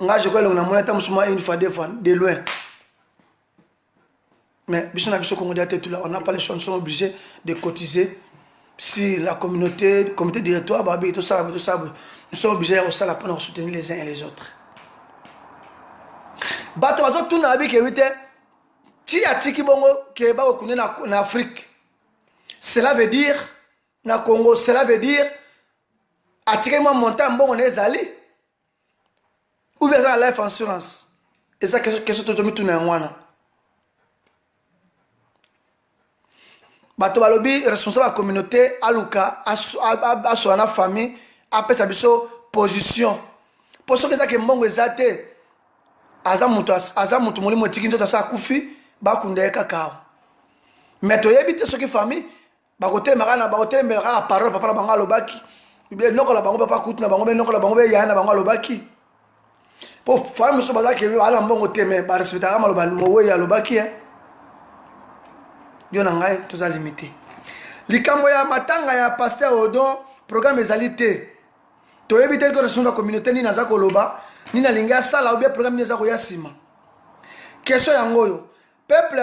Je crois que nous avons une fois, deux fois, de loin. Mais on n'a pas les choses, nous sommes obligés de cotiser. Si la communauté, le comité directoire, tout ça, nous sommes obligés de soutenir les uns et les autres. En Afrique, cela veut dire, na Congo, cela veut dire, attirer mon montant, bon, on est allé. Ou bien la life insurance. Et ça, qu'est-ce que tu as mis tout dans le bato balobi responsable de la communauté aluka a la famille après sa position po soki ezaki mbongo eza te aza mutu molimo etiki nzoto asa akufi bakunda ye kaka awa mais toyebi te soki famille bakotelemela kaka parole papa na bango alobaki nokola bango papa kutu na bango be nokola bango be yaya na bango alobaki po famille mosusu bazalaki ala mbongo te mais barespectaka maloba mowei alobaki yo na ngai toza limité likambo ya matanga ya pasteur Odon programme ezali te toyebi te ko na communauté nini aza koloba nini alingi asala ou bien programme nini eza koya nsima question yango oyo peuple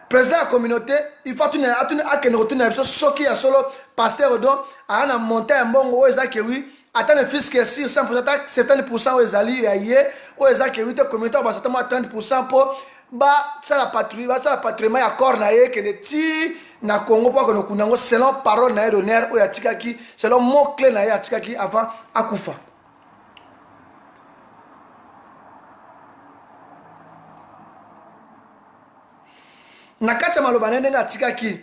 président ya communauté il faut akende kotuna na biso soki ya solo pasteur Odon aya na monta ya mbongo oyo ezaki wi ata ne fiske sur 100% ata 70% oyo ezali ya ye oyo ezaki wi te communauté oyo basata mwa 30% mpo basala patrouillement ya corps na ye kende ti na Congo mpo akende okunda yango selon parole na ye d'honneur oyo atikaki selon mot clé na ye atikaki avant akufa na kati ya maloba na ye ndenge atikaki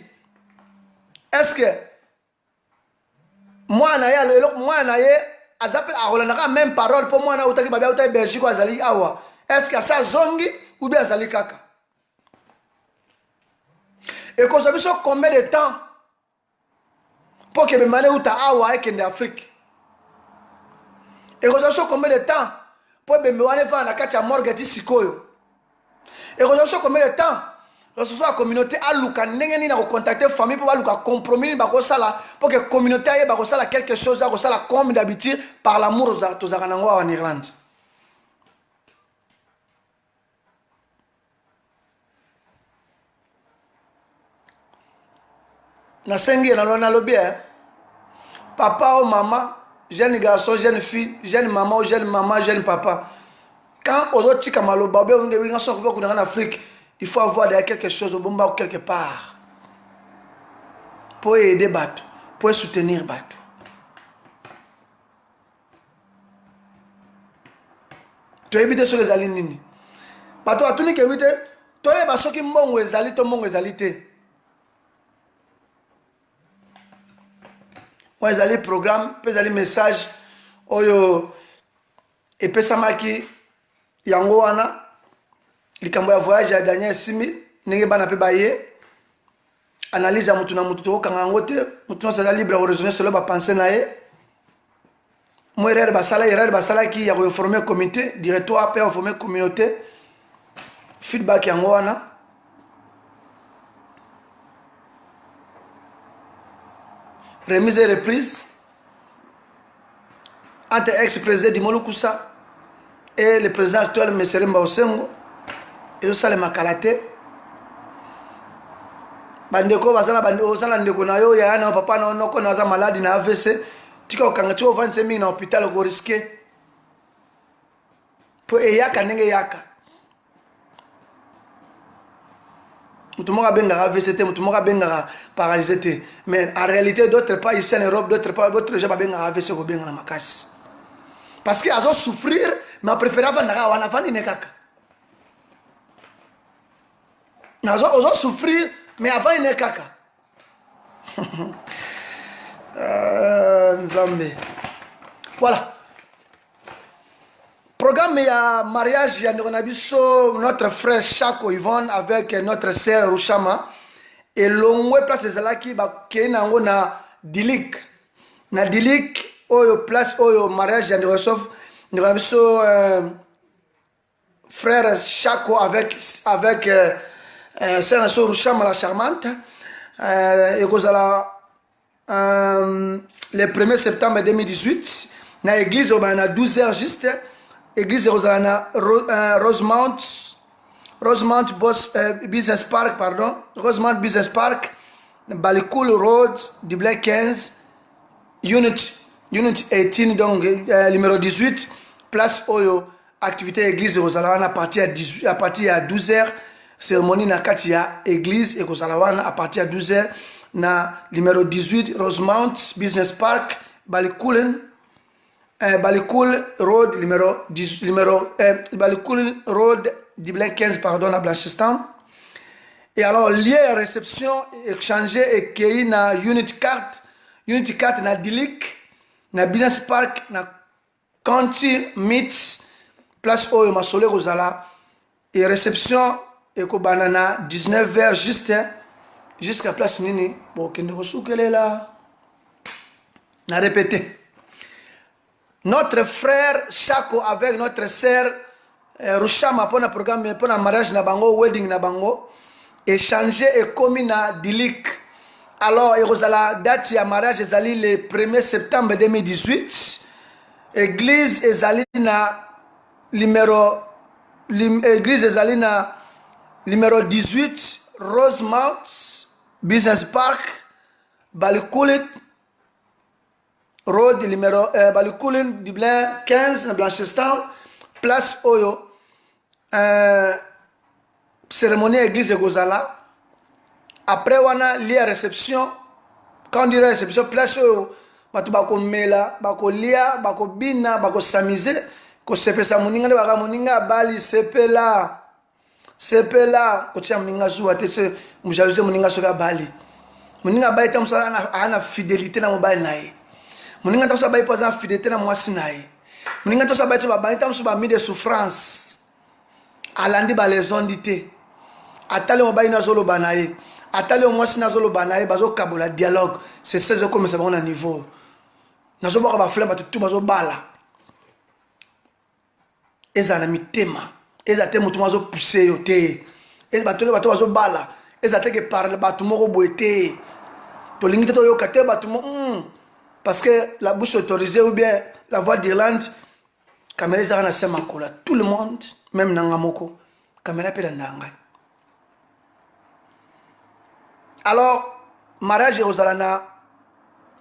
est-ce que mwana na ye aza mpe akolandaka même parole mpo mwana autaki babi autaki Belgique oyo azali awa est-ce que asa zongi ou bien azali kaka ekozwa biso combien de temps mpo kebemane uta awa ekende Afrique ekozwa biso combien de temps mpo ebembe wana evana na kati ya morgue ti sikoyo ekozwa biso combien de temps ressource ya communauté aluka ndenge nini na kocontacte famille mpo baluka compromis nini bakosala mpo ke communauté aye bakosala quelque chose akosala comme d'habitude par l'amour tozalaka nango awa en Irlande nasengi nalobi papa ou maman jeune garçon jeune fille jeune maman ou jeune maman jeune papa quand ozotika maloba obe onge winga so kuva kuna en Afrique il faut avoir derrière quelque chose au bomba quelque part pour aider bateau pour soutenir bateau toyebi te soki ezali nini bato atuni ke wi te toyeba soki mbongo ezali to mbongo ezali te oyo ezali programme mpe ezali message oyo epesamaki yango wana likambo ya voyage ya Daniel Simi ndenge bana mpe baye analyse ya mutu na mutu tokokanga yango te mutu nyonso aza libre ya koraisonne selo bapense na ye mo erreur basalaki ya koinforme comité directoire mpe ya koinforme communauté feedback yango wana remise et reprise entre ex-président Dimolo Kusa et le président actuel M. Remba Osengo et ça le makalate bandeko bazala osala ndeko na yo ya na papa na noko na za malade na AVC tika okanga ti ovandise mingi na hôpital ko risquer po eyaka ndenge yaka mutu moko abengaka AVC te mutu moko abengaka paralysé te mais en réalité d'autres pas ici en Europe d'autres gens babengaka AVC kobengana makasi parce que azo souffrir mais préféré avandaka wana avandi ne kaka ozo souffrir mais avant il n'est kaka Nzambe voilà programme ya mariage ya Nabiso notre frère Chako Yvonne avec notre sœur Rushama et longwe place ezalaki bakei nango na Dilik oyo place oyo mariage ya Nabiso frère Chako avec sœur Rushama la charmante et le 1er septembre 2018 na église on a 12h juste église na Rosemount Business Park Rosemount Business Park Ballycool Road Dublin 15 unit 18 donc numéro 18 place oyo activité église ozala à partir à 12h cérémonie na kati ya église ekozala wana à partir ya 12h na numéro 18 Rosemount Business Park Ballycool Road Ballycool Road Dublin 15 pardon à Blanchistan et alors lié réception échanger et cueilli na unit 4 na Dilik na Business Park na Conti Meat, place Oyo Masole Rosala, et réception, et banana 19h juste, jusqu'à place Nini. Bon, qui ne qu'elle est là. On a répété. Notre frère Chako avec notre sœur Rushama pour le programme, pour le mariage Nabango, wedding Nabango, échangé et commis na Dilik. Alors, la date de mariage est le 1er septembre 2018. Église est numéro église est numéro 18 Rosemount Business Park Balikulit Road numéro Balikulit Dublin 15 Blancheston place Oyo cérémonie église Gozala. Après on a lié réception. Quand on dit réception place Oyo batu bako mela bako lia bako bina bako samize ko sepesa muninga baka muninga bali sepela ko tia muninga zuwa te se mujaluze muninga soka bali muninga bayi tam sala ana fidélité na mobile nae muninga tam sala bayi poza fidélité na mwasi nae muninga tam sala bayi to bayi tam so ba mi de souffrance alandi ba les ondité atale mobile na zolo banae atale mwasi na zolo banae bazo kabola dialogue c'est 16 comme ça on a niveau nazo baka ba fleur batu bazo bala ezala mitema ezate mutu mazo pousser yo te batu bazo bala ezate ke parle batu moko boete to lingite to yo kate batu parce que la bouche autorisée ou bien la voix d'Irlande caméra ezaka na sema kola tout le monde même nanga moko caméra pe nanga. Alors mariage ozalana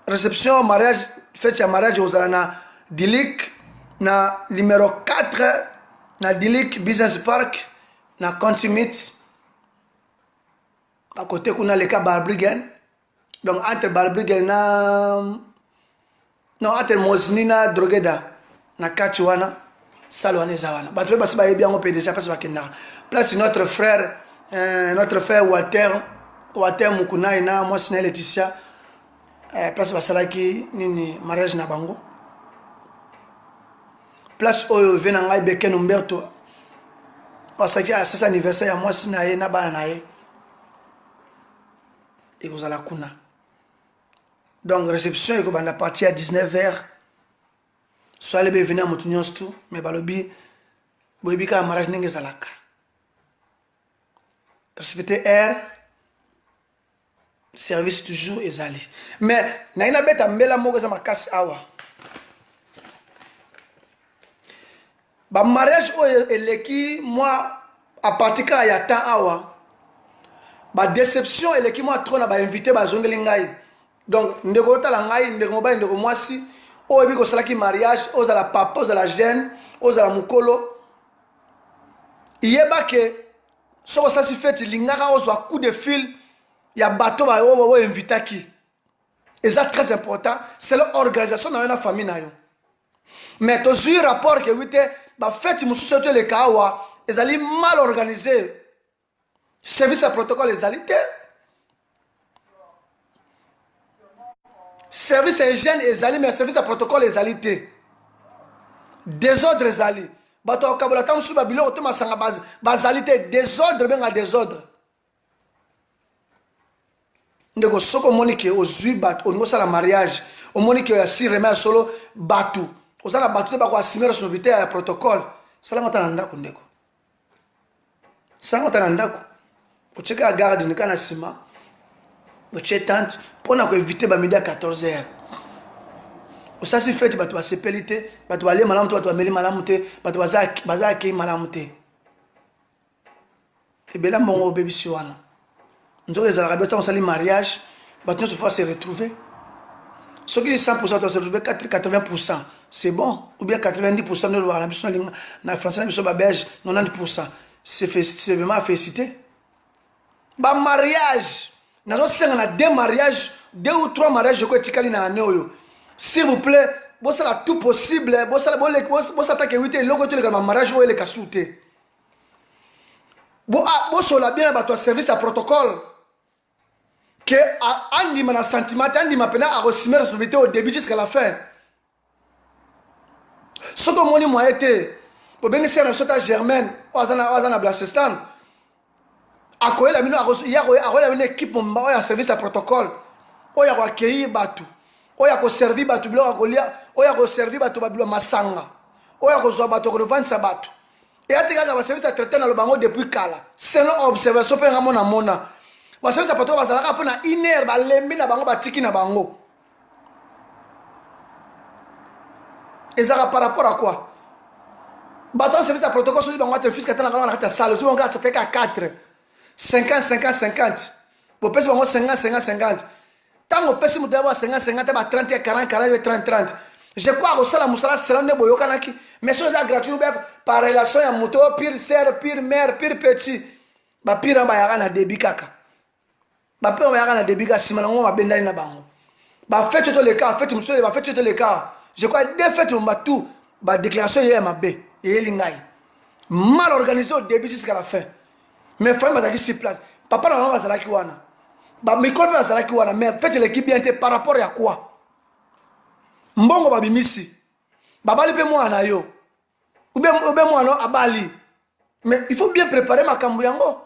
réception mariage fête ya mariage ozalana Dilik na numéro 4 na Dilik Business Park na Contimit à côté kuna le cas Balbriggen donc entre Balbriggen na non entre Mosni na Drogeda na Kachuana Salwane Zawana bato basi ba bien on peut déjà parce que place notre frère Walter Mukuna na moi Sina Laetitia place basalaki nini mariage na bango place Oyo vena ngai Beken Umberto wasaki à cet anniversaire ya moi Sina ye na bana nae et vous allez kuna donc réception et banda partir à 19h soit les venir à Moutunions tout mais balobi boyebi ka mariage ndenge zalaka respecter air service toujours ezali mais na ina beta mbela moko za makasi awa ba mariage oyo eleki moi à partir ya temps awa ba déception eleki moi trop na ba invité ba zongeli ngai donc ndeko tala ngai ndeko mobali ndeko mwasi oyo biko salaki mariage ozala papa ozala jeune ozala mukolo yeba ke soko sasi fête lingaka ozwa coup de fil ya bateau ba o invitaki et ça très important c'est l'organisation dans une famille na yo mais to sur rapport que wite ba fête mususu to le kawa ezali mal organisé service à protocole ezali te service hygiène ezali mais service à protocole ezali te désordre ezali bato kabola tam su ba biloko to masanga bazali te désordre benga désordre ndeko soko monike ozui bat ongo sala mariage o monike ya sirema solo batu osala batu te bako assumer responsabilité ya protocole sala ngota na ndako ndeko sala ngota na ndako o cheka garde ni kana sima o chetante pona ko éviter ba midi à 14h o sasi fête batu ba sepelité batu ba le malamu to batu ba meli malamu te batu baza ki malamu te e bela mongo baby siwana nous avons des mariage, nous se retrouver. Ce qui est 100%, on se retrouver 80%. C'est bon. Ou bien 90%, nous avons la France, nous sommes belge, 90%. C'est vraiment félicité. Bah, mariage. Nous avons deux mariages, 2 ou 3 mariages, je crois que s'il vous plaît, vous savez tout possible. Vous savez que vous avez un mariage où il est cassouté. Vous avez bien un service à protocole. Que Andy m'a sentiment, Andy m'a peine à recevoir responsabilité au début jusqu'à la fin. Ce que moi, moi, été, au bénéficiaire de la Germaine, au Azana Blachestan, à quoi il y a une équipe de service de protocole, où il y a accueilli Batu, où il y a servi Batu, où il y a servi Batu, Masanga, où il y a joué Batu, revendre sa Batu. Et à tes gars, le service de traitement dans le bango depuis Kala, c'est une observation pour un mona. Le service de protocole, ça va faire une heure, lembi na bango, batiki na bango. Et ça par rapport à quoi? Bâton service de protocole, si on a un fils qui est dans la salle, si on a fait 4, 50, 50, 50. Vous pouvez 50, 50, 50. Tant que vous pouvez avoir 50, 50, 30, 40, 40, 30, 30. Je crois que ça, Moussala, c'est un boyo kanaki. Mais si c'est gratuit, par relation, il y a moto, pire sœur, pire mère, pire petit. Bah, pire, on va y avoir débit kaka. Bah, pire, on va y avoir débit kaka. Si on va bien dans bango. Bah, faites tout le cas, faites monsieur, bah, faites tout le cas. Je crois que dès fait on va tout. Bah, déclaration, il y a ma B. Et il y a mal organisé au début jusqu'à la fin. Mais il faut que je place. Papa, non, on va wana. Bah, mes collègues vont wana. Mais faites l'équipe bien par rapport à quoi? Mbongo ba bimisi. Baba lipe moi na yo. Ou bien moi non abali. Mais il faut bien préparer ma kambuyango.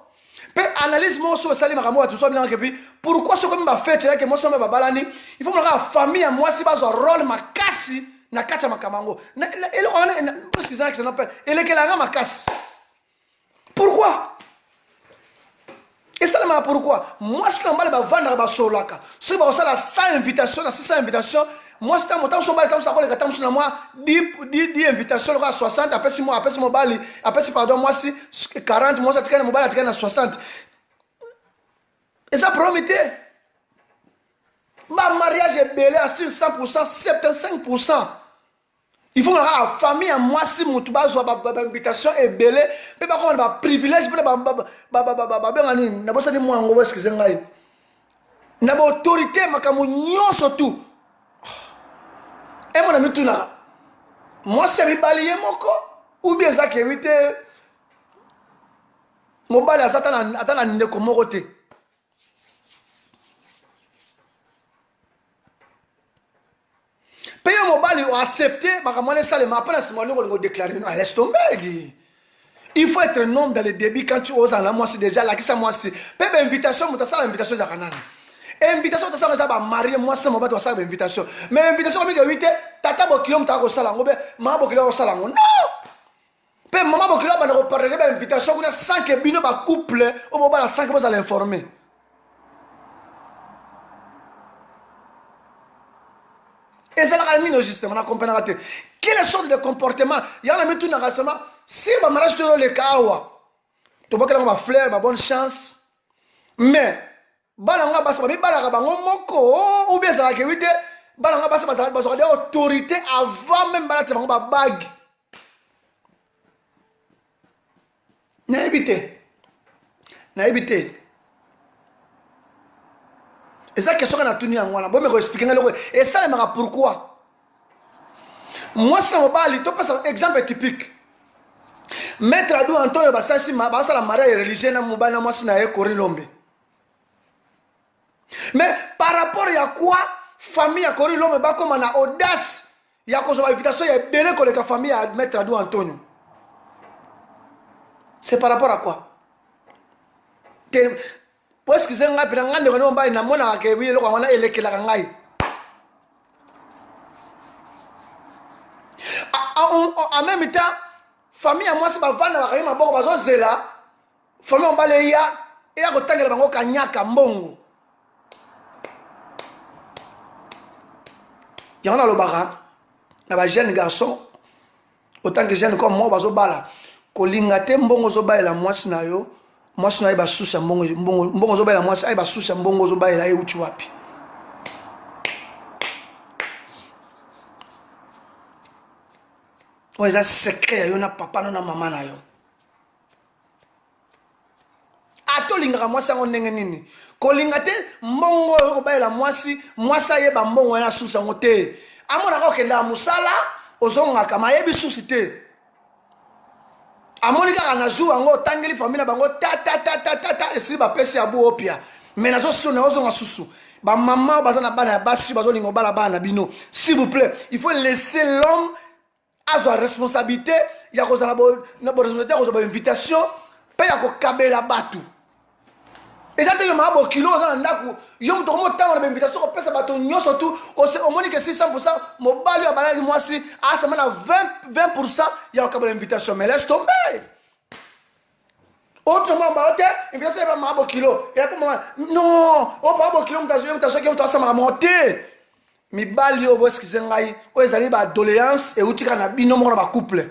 Pe analyse moi sur sali makambo tout ça bien que puis pourquoi ce comme ba fête là que moi ça me babalani, il faut que la famille moi si bazo rôle makasi na kacha makamango. Na ele on parce que ça que ça n'appelle ele que la makasi. Pourquoi? Et ça, pourquoi? Moi, si on va vendre solaka, si on va sans invitation, sans invitation, moi, si on va faire moi 10 invitations à 60, après 6 mois, après 6 mois, après 6 pardon, moi, si 40, moi, ça tient mobile à 60. Et ça promettait. Ma mariage est belé à 100%, 75%. Il faut que la famille, moi, si mon invitation est belée, mais par contre, un privilège, na autorité, ma surtout. Et mon ami, tout là, moi, c'est un balier, ou bien ça qui évite, mon balier, attends, ne comoroté. Payer mon bal, il a accepté, laisse tomber. Il faut être un homme dans le débit quand tu oses en la moitié déjà, là, qui ça moitié. Payer l'invitation, tu as ça l'invitation de Canaan. Invitation, tu as ça marier, moi, c'est mon bal, tu as ça l'invitation. Mais invitation, comme tu as tata bokilom, tu as ça là, maman bokilom, ça là. Non! Payer maman bokilom, tu as partager l'invitation, tu as 5 bino, couple, au moment où 5 vous allez informer. Et ça l'a mis justement, on a compris. Quelle sorte de comportement? Il y en a mis tout dans le si le mariage est le cas, tu vois que l'on va fleur, bonne chance. Mais, balanga basa, balanga moko, ou bien ça la kewite, balanga basa, basa, des autorités avant même balanga basa bague. N'a évité. Et ça, question qu'on a tenu en moi. Bon, mais je vais expliquer. Et ça, je pourquoi. Moi, c'est un exemple typique. Maître Adou Antonio Bassassi, la mariage religieuse, moi, c'est Corée Lombe. Mais par rapport à quoi, famille à Corée Lombe, comme on a audace, il y a une invitation, il y a bien que la famille à Maître Adou Antonio. C'est par rapport à quoi? Parce que c'est un peu de temps, on a un mona qui est là, on a électé la rangaï. En même temps, famille à moi, c'est pas vendre la rangaï, ma bonne bazo zela. Famille on balé ya, et à côté de la bango kanyaka mbongo. Il y en a le bara, la jeune garçon, autant que jeune comme moi, bazo bala. Kolingate mbongo zo baye la moi sinayo. Moi, je suis sous un bon zo la moi, je suis sous un bon zo la et où tu wapi. Ouais, ça secret, il y a papa, non, maman, na yo. Ato lingra moi, ça on n'est nini. Kolingate mbongo zo la moi ça y est, mbongo na sous un moté. Amona ko kenda musala, ozonga kama yebi susité. Amonika kanazou ango tangeli famille bango ta esi ba pesi abu opia mais nazo sona ozo ngasusu ba maman bazana bana basi bazo lingo bala bana bino s'il vous plaît il faut laisser l'homme azwa responsabilité ya kozala na responsabilité kozwa invitation pe ya kokabela batu eza te yo mabo kilo oza na ndako yo muto komotanga na invitation kopesa bato nyonso tu omoni ke 600% mobali abalaki mwasi asema na 20% ya kokabela invitation mais laisse tomber autrement ba ote invitation ba mabo kilo et pas non o mabo kilo muto asema monter mibali yo boskize ngai o ezali ba doléance et utika na bino moko na ba couple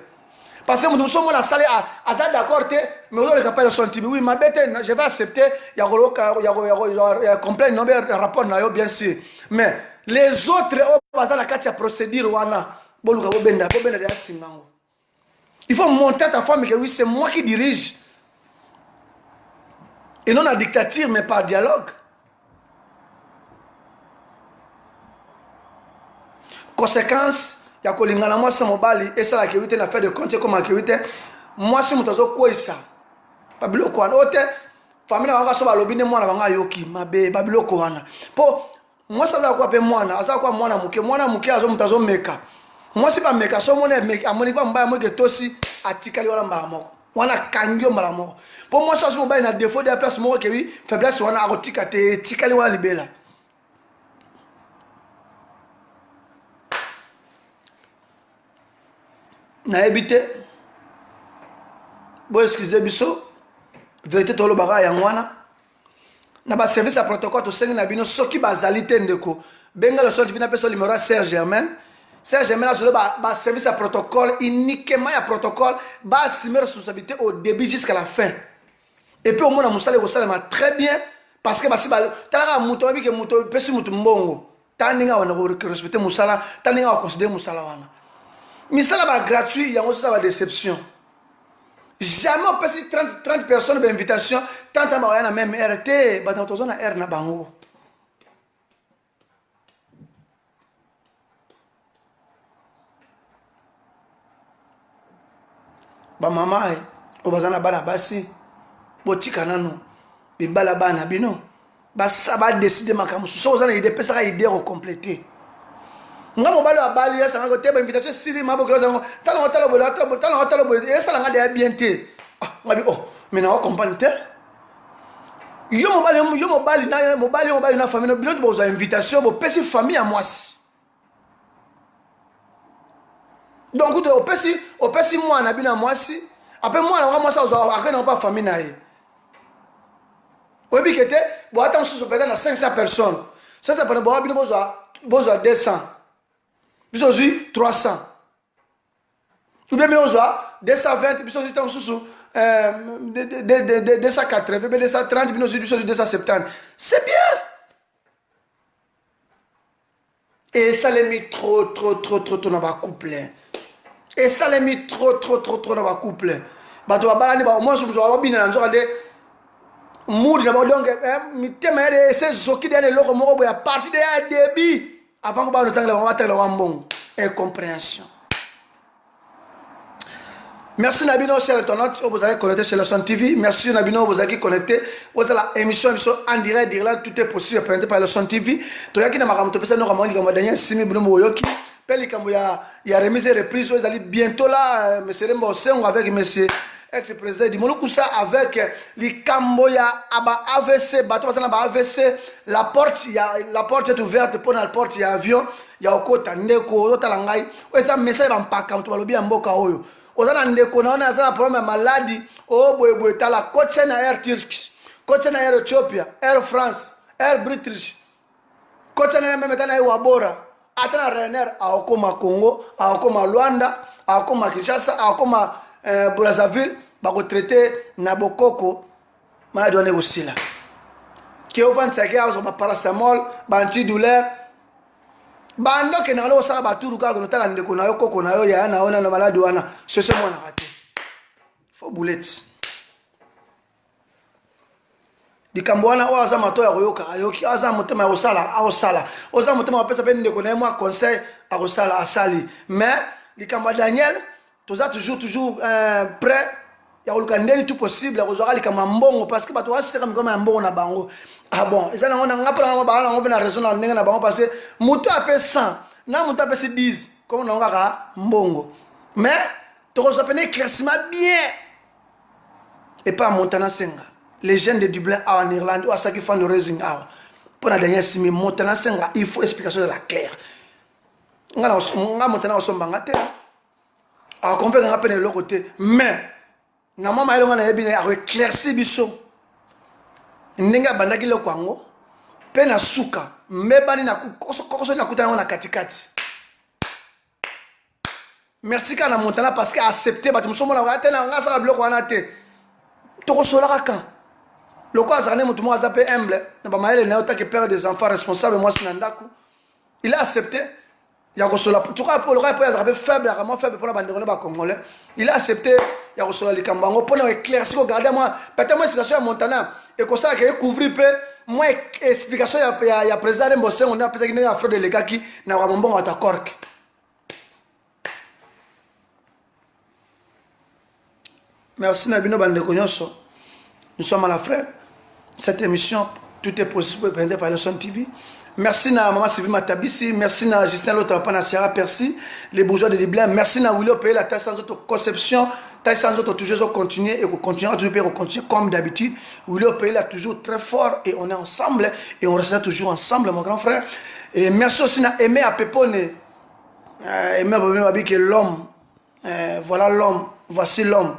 parce que nous sommes la salle à ça d'accord mais on le capable son type oui ma bête je vais accepter il y a complet nombre rapport na yo bien sûr mais les autres au bazar la carte procédure wana boluka bobenda de simango il faut montrer à ta femme que oui c'est moi qui dirige et non la dictature mais par dialogue. Conséquence ya kolingana mwasi mobali esala kewite na fait de compte comme akewite mwasi mutazo koisa babiloko wana ote famille wanga so balobi ne mwana banga yoki mabe babiloko wana po mwasi aza kwa pe mwana aza kwa mwana muke azo mutazo meka mwasi ba meka so mona meka amoni kwa mbaya moke tosi atikali wala mbala moko wana kangio mbala moko po mwasi azo mobali na défaut de place moko ke wi faiblesse wana akotika te tikali wala libela. Na habité bo excusez biso vérité tolo baga ya ngwana na ba service à protocole to sengi na bino soki bazali te ndeko benga le sorti vina peso numéro Serge Germain azolo ba service à protocole uniquement ya protocole ba assumer responsabilité au début jusqu'à la fin et puis au moins na musala ko salama très bien parce que basi ba talaka muto babi ke muto pesi muto mbongo taninga wana ko respecter musala taninga ko considérer musala wana. Mais ça va gratuit, il y a aussi la déception. Jamais on peut si 30 personnes d'invitation, 30 ans à la même RT, dans ton zone à R na bango. Ba mama o bazana bana basi botika nano bibala bana bino basa ba décider makamu so ozana idée pesa ka idée au compléter. Nga mobali wa bali esa nga kote ba invitation sili mabo kilo zango tala bo esa nga de bien te ngabi mais na comprendre te yo mobali na famille bilo bo za invitation bo pesi famille à mwasi donc o pesi mwana bina mwasi après mwana wa mwasi ozo akena pas famille na ye obi kete bo attend sous peut-être na 500 personnes ça pendant bo bino bozo 200 bisozi 300 ou bien bisozi 220 bisozi tam susu 280 230 bisozi 270 c'est bien et ça les mis trop dans ba couple et ça les mis trop dans ba couple bato babalani ba moi je va bina nzo de mouri na ba donc mi tema ya ces zoki de loko moko boya partie de début avant que nous tangla incompréhension. Merci Nabino, cher internaute, vous avez connecté chez la Son TV. Merci Nabino, vous avez connecté. Vous avez la émission en direct d'Irlande, tout est possible présenté par la Son TV. Tu as qui n'a pas ramé, tu as ramé, tu as ramé, Simi Bruno Yoki. Peli kambo ya remise et reprise, vous allez bientôt là, monsieur Rembo, avec monsieur ex-président du Molukusa avec les Camboya aba AVC bateau parce que AVC la porte est ouverte pour la porte il y a avion il y a okota ndeko otalangai eza message ba mpaka mutu balobi ya mboka oyo ozana ndeko naona eza na problème ya maladi o boyeboy tala coach na Air Turkish coach na Air Ethiopia Air France Air British coach na même tana Wabora atana Ryanair akoma Congo akoma Luanda akoma Kinshasa akoma Brazzaville bako traité na bokoko malade on est aussi là qui au 25 heures ba paracétamol ba antidouleur bando ke na lo sala baturu ka ko tala ndeko na yo koko na yo ya na ona na malade wana c'est moi na raté faut boulette dikambwana o aza mato ya koyoka ayoki aza motema ya osala oza motema pesa pe ndeko na moi conseil a kosala asali mais likamba Daniel toza toujours prêt ya koluka ndeni tout possible kozwaka likamba mbongo parce que bato waseka mikoma ya mbongo na bango ah bon eza nango nanga mpona nango bana nango mpe na raison na ndenge na bango parce que moto ape 100 na moto ape 10 comme nango kaka mbongo Mais tu as un éclaircissement bien. Et pas à Montana Senga. Les jeunes de Dublin en Irlande, ou à ceux qui font le raising. Pour la dernière semaine, Montana Senga, il faut explication de la claire. On a Montana au Sombangate. Alors qu'on fait un rappel de l'autre côté. Mais, normalement, il y a un éclairci biso. Nenga bandaki le kwango. Pena suka. Mbebani na koso na kutana na katikati. Merci kana Montana parce qu'il a accepté. Parce que nous sommes là. On a bloqué en athée. Toko sola kan. Le quoi ça n'est pas tout le monde humble. Na ba maele na otaki père des enfants responsables moi sinandaku. Il a accepté. Il a reçu la tout cas pour le rap il a faible vraiment faible pour la bande ba congolais. Il a accepté. Il a reçu la likambango pour éclaircir regarder moi peut-être moi explication à Montana et comme ça que couvrir peu moi explication ya président Mbose on a peut-être qu'il a fait de les gars qui na ba mbongo atakor. Merci Nabino bande konyoso. Nous sommes à la frère. Cette émission, tout est possible par le Son TV. Merci à Maman Sylvie Matabisi. Merci à Justin Lotrapa, à Sierra Percy, les bourgeois de Liblin. Merci à Willow Paye, la taille sans autre conception, taille sans autre toujours continuer et continuer, toujours continuer comme d'habitude. Willow Paye là toujours très fort et on est ensemble et on restera toujours ensemble, mon grand frère. Et merci aussi à Aimé à Pépone. Aimé à qui est l'homme. Voilà l'homme. Voici l'homme.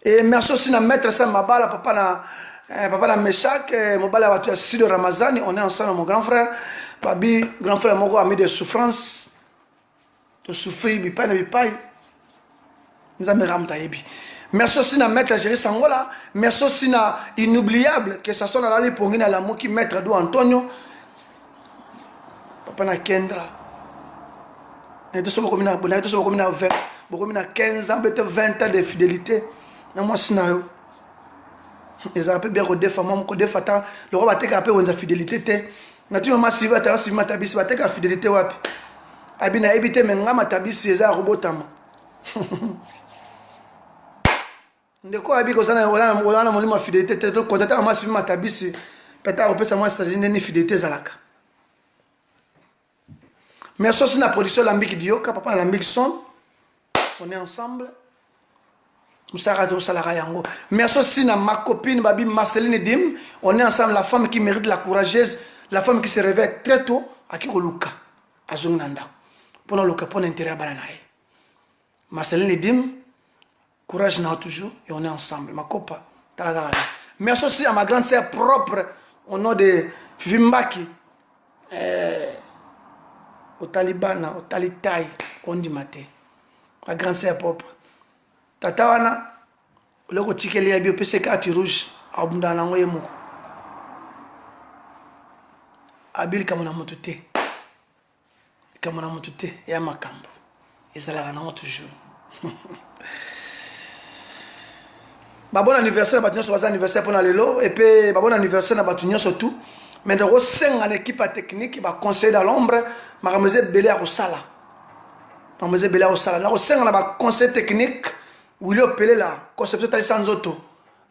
Et merci aussi à Maître Sam Mabala, papa na Meshak, Mobala Batu Sido Ramazani, on est ensemble, mon grand frère. Pabi, grand frère, mon ami de souffrance, de souffrir, bipai na bipai. Nous avons ramtaïbi. Merci aussi à Maître Géry Sangola. Merci aussi à Inoubliable, que ce soit dans la Pongina, l'amour qui Maître Dou Antonio. Papa na Kendra. Et tout ça, beaucoup de 15 ans, peut-être 20 ans de fidélité. Moi, c'est un ils ont bien rodé femme ko defata le roi bateka pe wonza fidélité naturellement si va ta si matabisi bateka fidélité wapi abina ebité menga matabisi eza robotama ndeko abi ko sana wala molima fidélité te to kotata ma si matabisi peta ko pesa moi États-Unis ni fidélité zalaka. Merci aussi na production Lambiki Dioka papa Lambiki Son on est ensemble. Merci aussi à ma copine Babi Marceline Dim. On est ensemble, la femme qui mérite la courageuse, la femme qui se réveille très tôt, à qui Luka, à Zongnanda. Pour nous, pour l'intérêt à Bananaï. Marceline Dim, courage n'a toujours, et on est ensemble. Ma copa, merci aussi à ma grande sœur propre, au nom de Fifi Mbaki, au Taliban, au Talitaï, on dit maté. Ma grande sœur propre. Tatawana, le côté qui est bien PC carte rouge, abondant en voyez mon. Abil comme on a monté, comme on a monté, et à ma camp. Et ça l'a rendu toujours. Bon anniversaire, bah tu as anniversaire pour l'élo et puis bon anniversaire, bah tu surtout. Mais de ressentir en équipe technique, bah conseil dans l'ombre, ma remise belé à Rosala. Ma remise belé à Rosala. La ressentir en conseil technique. Oui, le pelé là, conception tali sans auto.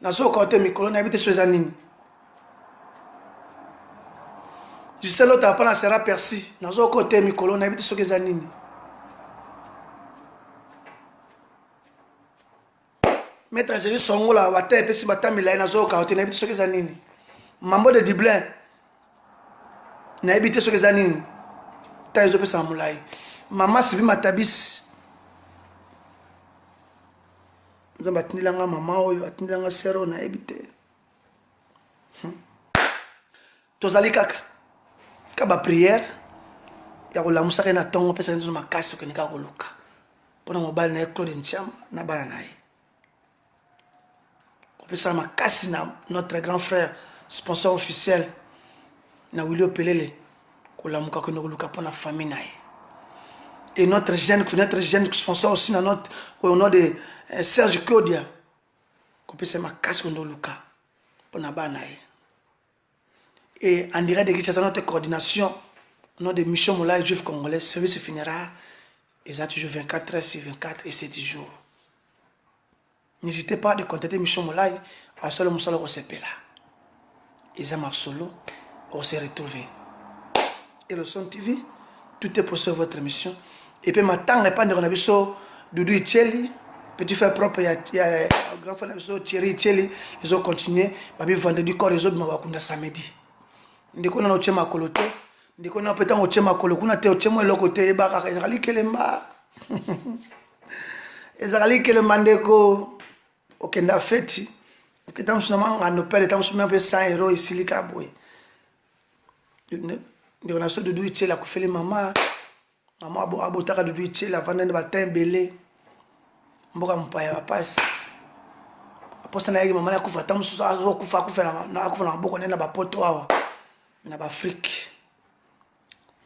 Nazo côté micro, on habite sur Zanine. Je sais l'autre après la Sierra Percy. Nazo côté micro, on habite sur Zanine. Maître Géry Songo là, wate et puis batami là, nazo côté, on habite sur Zanine. Mambo de Dublin, on habite sur Zanine. Taïzo pe samulai. Maman Sylvie Matabisi. Nous avons maman, nous avons sœur, nous avons habité. Tozali kaka. Kaba prière. Ya kola musaka na tongo pesa nzo makasi ko nika koluka. Pona mobile na Claude Ntiam na bana nae. Ko pesa makasi na notre grand frère, sponsor officiel na Willy Pelele. Kola muka ko koluka pona famille nae. Et notre jeune sponsor aussi na notre au nom de Serge Claudia, qu'on peut se marquer dans le cas pour Nabanaï. Et en direct de notre coordination, nom de Mission Moulay Juif Congolais, service funéraire, ils ont toujours 24 heures sur 24 et 7 jours. N'hésitez pas à contacter Mission Moulay à Solo Moussalo Rosepela. Ils ont solo, on s'est retrouvés. Et le Son TV, tout est pour sur votre mission. Et puis maintenant, répondre à la Doudou Itcheli, petit frère propre, il y a grand frère Thierry Itcheli, ils ont continué. Babi vendredi corps, ils ont dit samedi. Ndeko na ochema kolote, ndeko na peta ochema kolokuna te ochema lokote ebaka ezali kelemba. Ezali kelemba ndeko okenda feti. Okenda msuna ngano pele tamusuma pe 100 € ici likaboy. Ndeko na so Doudou Itcheli akufeli mama. Mama abotaka Doudou Itcheli avanda ne batin belé. Mboka mpaya bapasi. Aposta na yeki mama na kufa tamususa akufa na boko na bapoto awa. Na Afrique.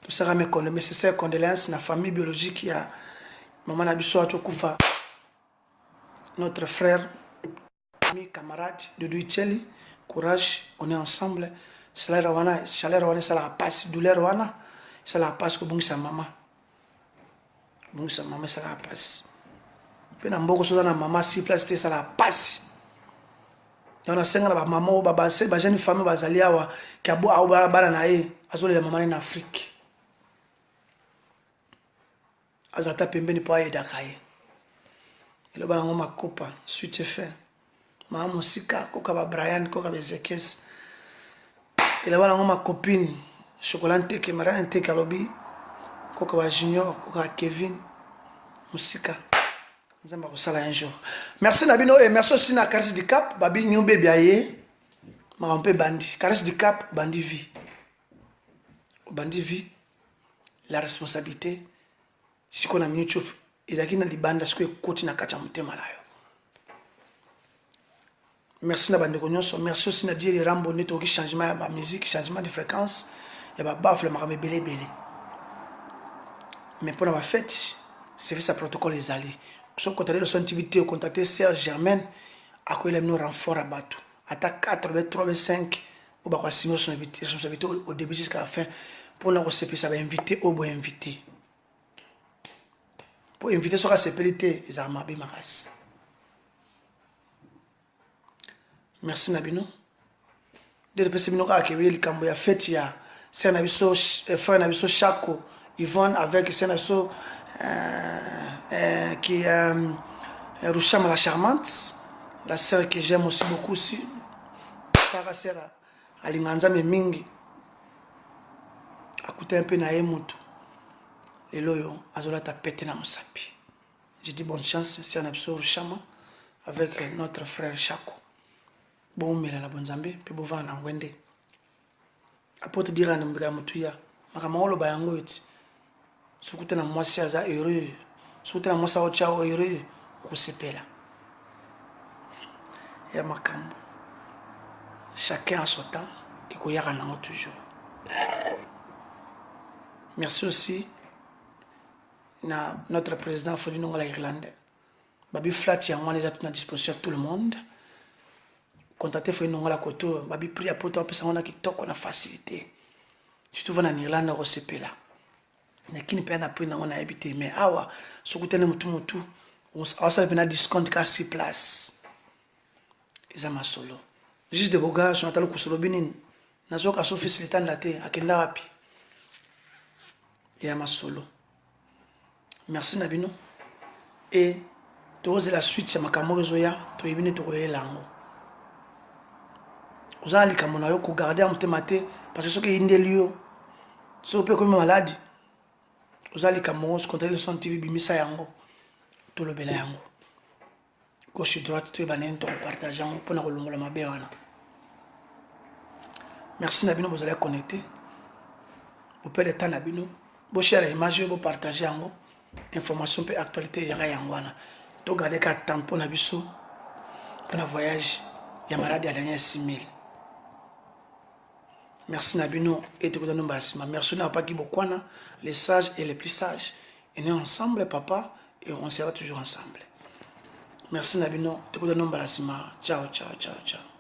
Tout ça mes nécessaires condoléances na famille biologique ya maman Nabiso Atoukufa. Notre frère, ami, camarade Doudou Itcheli, courage, on est ensemble. Chaleur wana, ça la passe, douleur wana, ça la passe que bon sa maman. Bon sa maman ça la passe. Puis na mboko so na maman si place ça la passe. On a 5 ans, maman, baba, c'est ba jeune femme bazali awa ki abo awa bana na ye azole la maman en Afrique. Azata pembeni pa ye dakaye. Ele bana ngoma kopa suite fait. Mama musika koka ba Brian koka ba Zekes. Ele bana ngoma copine chocolat ke mara ente kalobi koka ba Junior koka Kevin musika. Un jour. Merci Nabino et merci aussi na Caresse du Cap, Babi Nyombe Biaye, Marampe Bandi. Caresse du Cap, Bandi vie. Bandi vie, la responsabilité. Si on a mis chauff, ils ont dit banda ce que coach na kacha mutema layo. Merci na bande konyoso, merci aussi na dire Rambo neto qui changement de musique, changement de fréquence, il y a bafle marame belé belé. Mais pour la fête, c'est sa protocole les alliés. Si on contacte son activité, on contacte Serge Germaine, à quoi il a mis un renfort à Batou. Attaque 4, 3, 5, on va signer son invité au début jusqu'à la fin. Pour nous recevoir, ça va inviter au bon invité. Pour inviter sur la CPLT, ils ont marqué ma race. Merci Nabino. Dès que Nabino a accueilli le Camboya fête, il y a frère Nabiso Chako, Yvonne avec Sénasso. Qui est Roucham la charmante, la sœur que j'aime aussi beaucoup aussi. Paracera, Alinganza Mingi, a coûté un peu na emutu. Et loyo, Azola t'a pété na mosapi. J'ai dit bonne chance, c'est un absurde Roucham avec notre frère Chako. Bon, mais la bonne zambé, puis bon, va en Wende. Après te dire à Nambigamutuya, Makamolo Bayango, Soukoute na moi si aza heureux. Soukoute na moi sa ochao heureux. Kusepela. Ya makambo. Chacun a son temps. Et qu'on y a toujours. Merci aussi na notre président Folino Ngala Irlandais. Babi flat ya moi les a tout à disposition tout le monde. Contactez Folino Ngala Koto. Babi prie à poto apesa on a qui toque on a facilité. Surtout en Irlande au Sepela. Nakini pe na prix na on a habité mais awa sokutene mutu on a bien discount ka 6 places. Ils ma solo. Juste de boga je n'attends que solo binin. Nazoka so facilité ndate akenda wapi. Et ma solo. Merci Nabino. Et tu la suite c'est makambo zoya to ibine to yelango. Uzali kamona yo ko garder en temate parce que ce que indelio so pe comme maladie. Uzali kamons contre le son TV bimisa yango to le bela yango gauche droite to banen to partager yango pour na kolongola mabe wana. Merci Nabino vous allez connecter vous perdez temps Nabino bo share image bo partager yango information pe actualité ya yango wana to garder ka tampon na biso pour na voyage ya malade ya dernière 6000. Merci Nabino et tout le monde. Merci à Papa Kibokwana, les sages et les plus sages. Et nous ensemble, papa, et on sera toujours ensemble. Merci Nabino, tout le monde. Ciao, ciao, ciao, ciao.